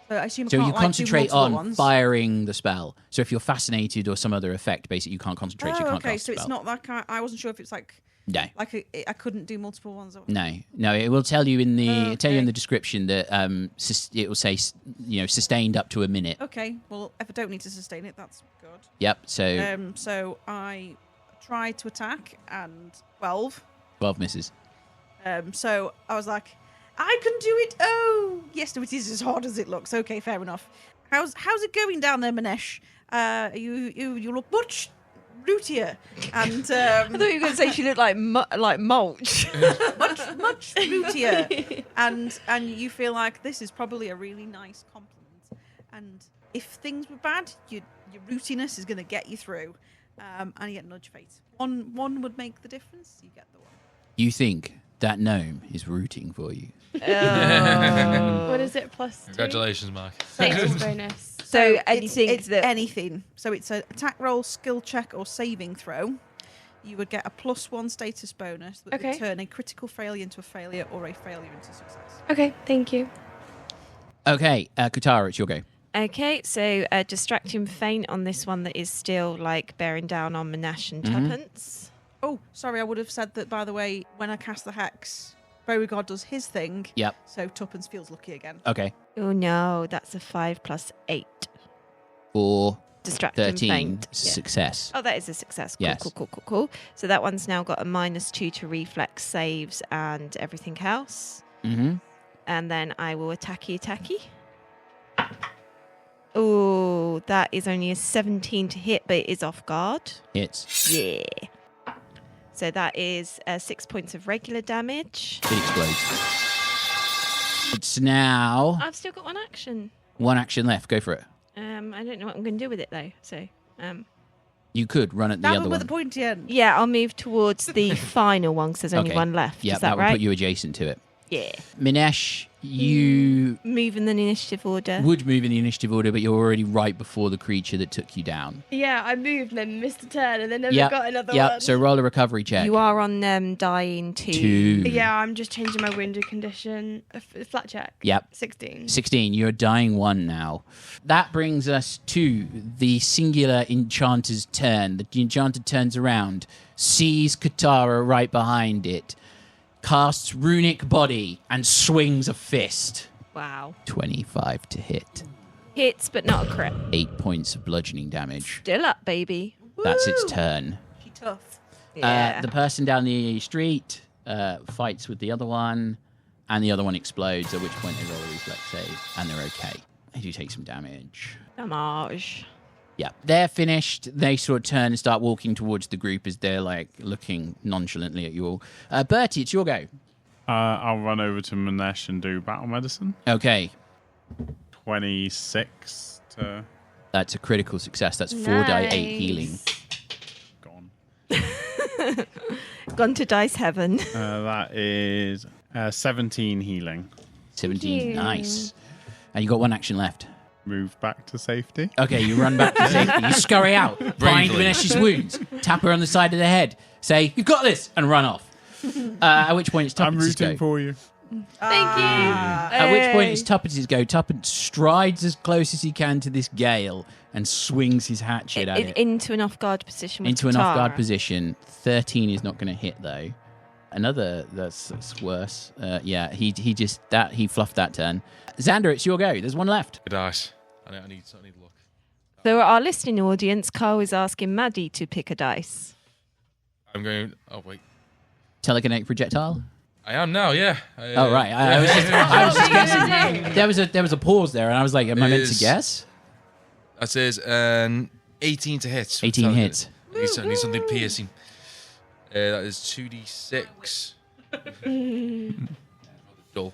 So I assume I So can't, you like, do concentrate multiple on ones. firing the spell. So if you're fascinated or some other effect, basically you can't concentrate. You Oh, can't okay. cast So a it's spell. not that kind. I wasn't sure if it's like No, I couldn't do multiple ones. no. It will tell you in the Oh, tell you in okay. the description that it will say sustained up to a minute. Okay. Well, if I don't need to sustain it, that's good. Yep. So So I tried to attack and 12. 12 misses. So I was like, I can do it. Oh, yes, no, it is as hard as it looks. Okay, fair enough. How's it going down there, Minesh? You look much rootier and I thought you were going to say she looked like mulch. much rootier, and you feel like this is probably a really nice compliment. And if things were bad, your rootiness is going to get you through. And you get nudge fate. One would make the difference. You get the one. You think that gnome is rooting for you? What is it? +2? Congratulations, Mark. Status bonus. So it's anything that anything. So it's an attack roll, skill check, or saving throw. You would get a +1 status bonus that Okay. would turn a critical failure into a failure or a failure into success. Okay, thank you. Okay, Katarra, it's your go. Okay, so distracting feint on this one that is still like bearing down on Minesh and Tuppence. Oh, sorry, I would have said that, by the way, when I cast the hex, Beauregard does his thing. Yep. So Tuppence feels lucky again. Okay. Oh no, that's a 5 + 8. For Distracting 13, feint. Yeah. success. Oh, that is a success. Cool, Yes. cool. So that one's now got a -2 to reflex saves and everything else. Mm-hmm. And then I will attacky. Oh, that is only a 17 to hit, but it is off guard. Hits. Yeah. So that is 6 points of regular damage. It explodes. It's now I've still got one action. 1 action left. Go for it. I don't know what I'm going to do with it though. So, You could run at the That other one with one. the pointy end. yeah, I'll move towards the final one because there's only Okay. one left. Yeah, is that will right? put you adjacent to it. Yeah. Minesh, you Move in the initiative order. would move in the initiative order, but you're already right before the creature that took you down. Yeah, I moved and then missed a turn and then never Yep. got another Yep. one. So roll a recovery check. You are on dying 2. 2. Yeah, I'm just changing my wounded condition. A flat check. Yep. 16. 16. You're dying 1 now. That brings us to the singular enchanter's turn. The enchanter turns around, sees Katarra right behind it, casts runic body, and swings a fist. Wow. 25 to hit. Hits, but not a crit. 8 points of bludgeoning damage. Still up, baby. That's its Woo! turn. She tough. Yeah. The person down the street fights with the other one, and the other one explodes, at which point they roll a reflex save, and they're okay. They do take some damage. Damage. Yeah, they're finished. They sort of turn and start walking towards the group as they're like looking nonchalantly at you all. Bertie, it's your go. I'll run over to Minesh and do battle medicine. Okay, 26 to that's a critical success. That's 4d8 healing. gone. Gone to dice heaven. That is 17 healing. 17, you. nice. And you got one action left. Move back to safety. Okay, you run back to safety. You scurry out, bind Bravely. Minesh's wounds, tap her on the side of the head, say, "You've got this," and run off. At which point it's I'm Tuppence's go. rooting for you. Thank you. At which point it's Tuppence's go. Tuppence strides as close as he can to this gale and swings his hatchet at it. Into an off-guard position with Into an off-guard Katarra. position. 13 is not going to hit, though. Another, that's worse. He fluffed that turn. Xander, it's your go. There's one left. Good dice. I need luck. So our listening audience, Carl is asking Maddy to pick a dice. I'm going. Oh wait, Telekinetic projectile? I am now. Yeah. Oh, right. I was just guessing. There was a pause there, and I was like, am I meant to guess? That says an 18 to hit. 18 hits. I need something piercing. That is 2d6. Dull.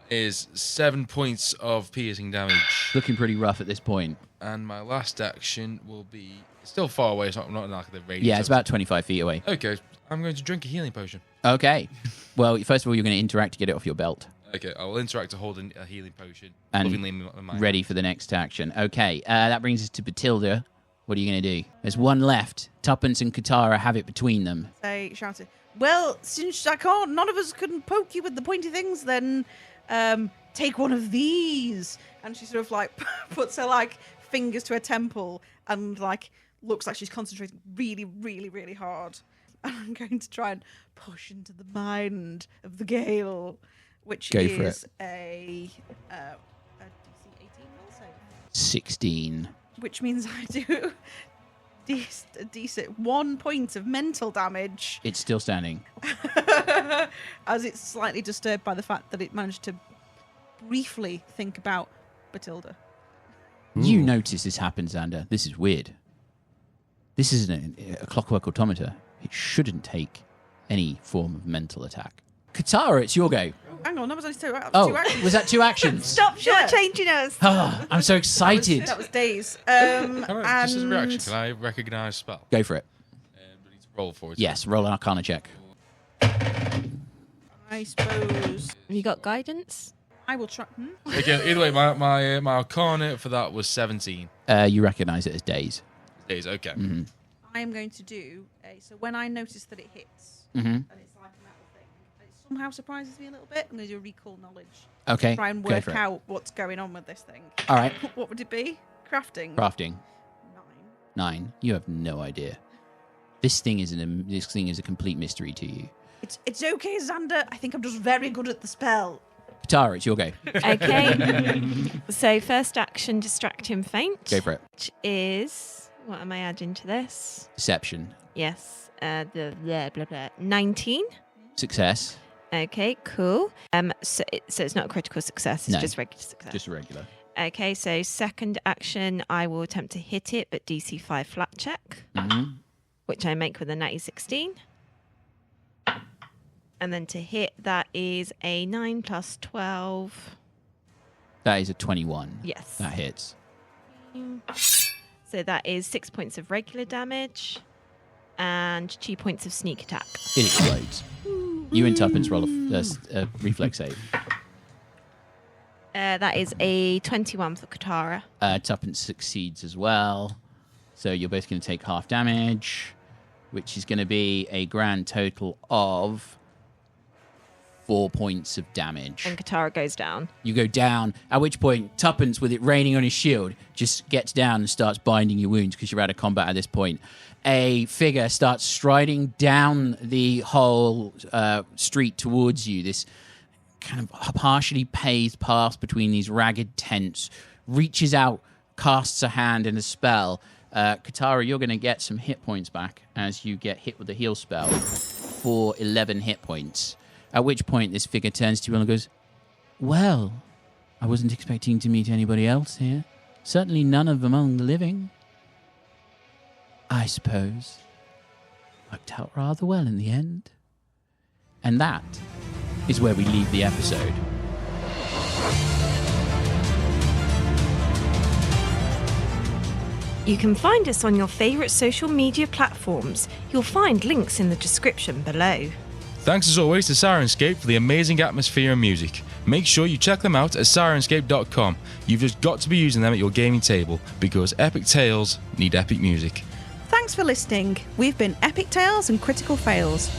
Is 7 points of piercing damage. Looking pretty rough at this point. And my last action will be still far away. So I'm not in like the radius. Yeah, it's about 25 feet away. Okay, I'm going to drink a healing potion. Okay. Well, first of all, you're going to interact to get it off your belt. Okay, I will interact to hold a healing potion. And lovingly in my mind. ready for the next action. Okay, that brings us to Bethilde. What are you going to do? There's one left. Tuppence and Katarra have it between them. They shouted, "Well, since I can't, none of us can poke you with the pointy things, then take one of these." And she sort of like puts her like fingers to her temple and like looks like she's concentrating really, really, really hard. And I'm going to try and push into the mind of the gale, which Go for is a DC 18 will save. 16. Which means I do a decent 1 point of mental damage It's still standing. as it's slightly disturbed by the fact that it managed to briefly think about Bethilde. You notice this happens, Xander. This is weird. This isn't a clockwork automata. It shouldn't take any form of mental attack. Katarra, it's your go. Oh, hang on, that was only two Oh, actions. was that 2 actions? Stop shortchanging us. Oh, I'm so excited. That was days. Alright, just as a and reaction, can I recognize spell? Go for it. Do I need to roll for it? Yes, roll an Arcana check. I suppose Have you got guidance? I will try. Again, either way, my Arcana for that was 17 You recognize it as days. days. Okay. Mm-hmm. I am going to do so when I notice that it hits Mm-hmm. and it's like a metal thing, it somehow surprises me a little bit. I'm going to do a recall knowledge. Okay, Try and go work for it. out what's going on with this thing. All right, What would it be? Crafting. crafting. 9. 9. You have no idea. This thing is a complete mystery to you. It's okay, Xander. I think I'm just very good at the spell. Katarra, it's your go. Okay. So first action, distract him faint. Go for it. Which is, what am I adding to this? Deception. Yes. The blah, blah, blah. 19. Success. Okay, cool. So it's not a critical success. It's No. just regular success. Just a regular. Okay, so second action, I will attempt to hit it, but DC 5 flat check, Mm-hmm. which I make with a natty 16. And then to hit, that is a 9 plus 12. That is a 21. Yes. That hits. So that is 6 points of regular damage and 2 points of sneak attack. It explodes. You and Tuppence roll a reflex save. That is a 21 for Katarra. Tuppence succeeds as well. So you're both going to take half damage, which is going to be a grand total of 4 points of damage. And Katarra goes down. You go down, at which point Tuppence, with it raining on his shield, just gets down and starts binding your wounds because you're out of combat at this point. A figure starts striding down the whole street towards you, this kind of partially paved path between these ragged tents, reaches out, casts a hand in a spell. Katarra, you're going to get some hit points back as you get hit with the heal spell for 11 hit points. At which point this figure turns to you and goes, Well, I wasn't expecting to meet anybody else here. Certainly none of among the living. I suppose. Worked out rather well in the end. And that is where we leave the episode. You can find us on your favourite social media platforms. You'll find links in the description below. Thanks as always to Syrinscape for the amazing atmosphere and music. Make sure you check them out at syrinscape.com. You've just got to be using them at your gaming table, because epic tales need epic music. Thanks for listening. We've been Epic Tales and Critical Fails.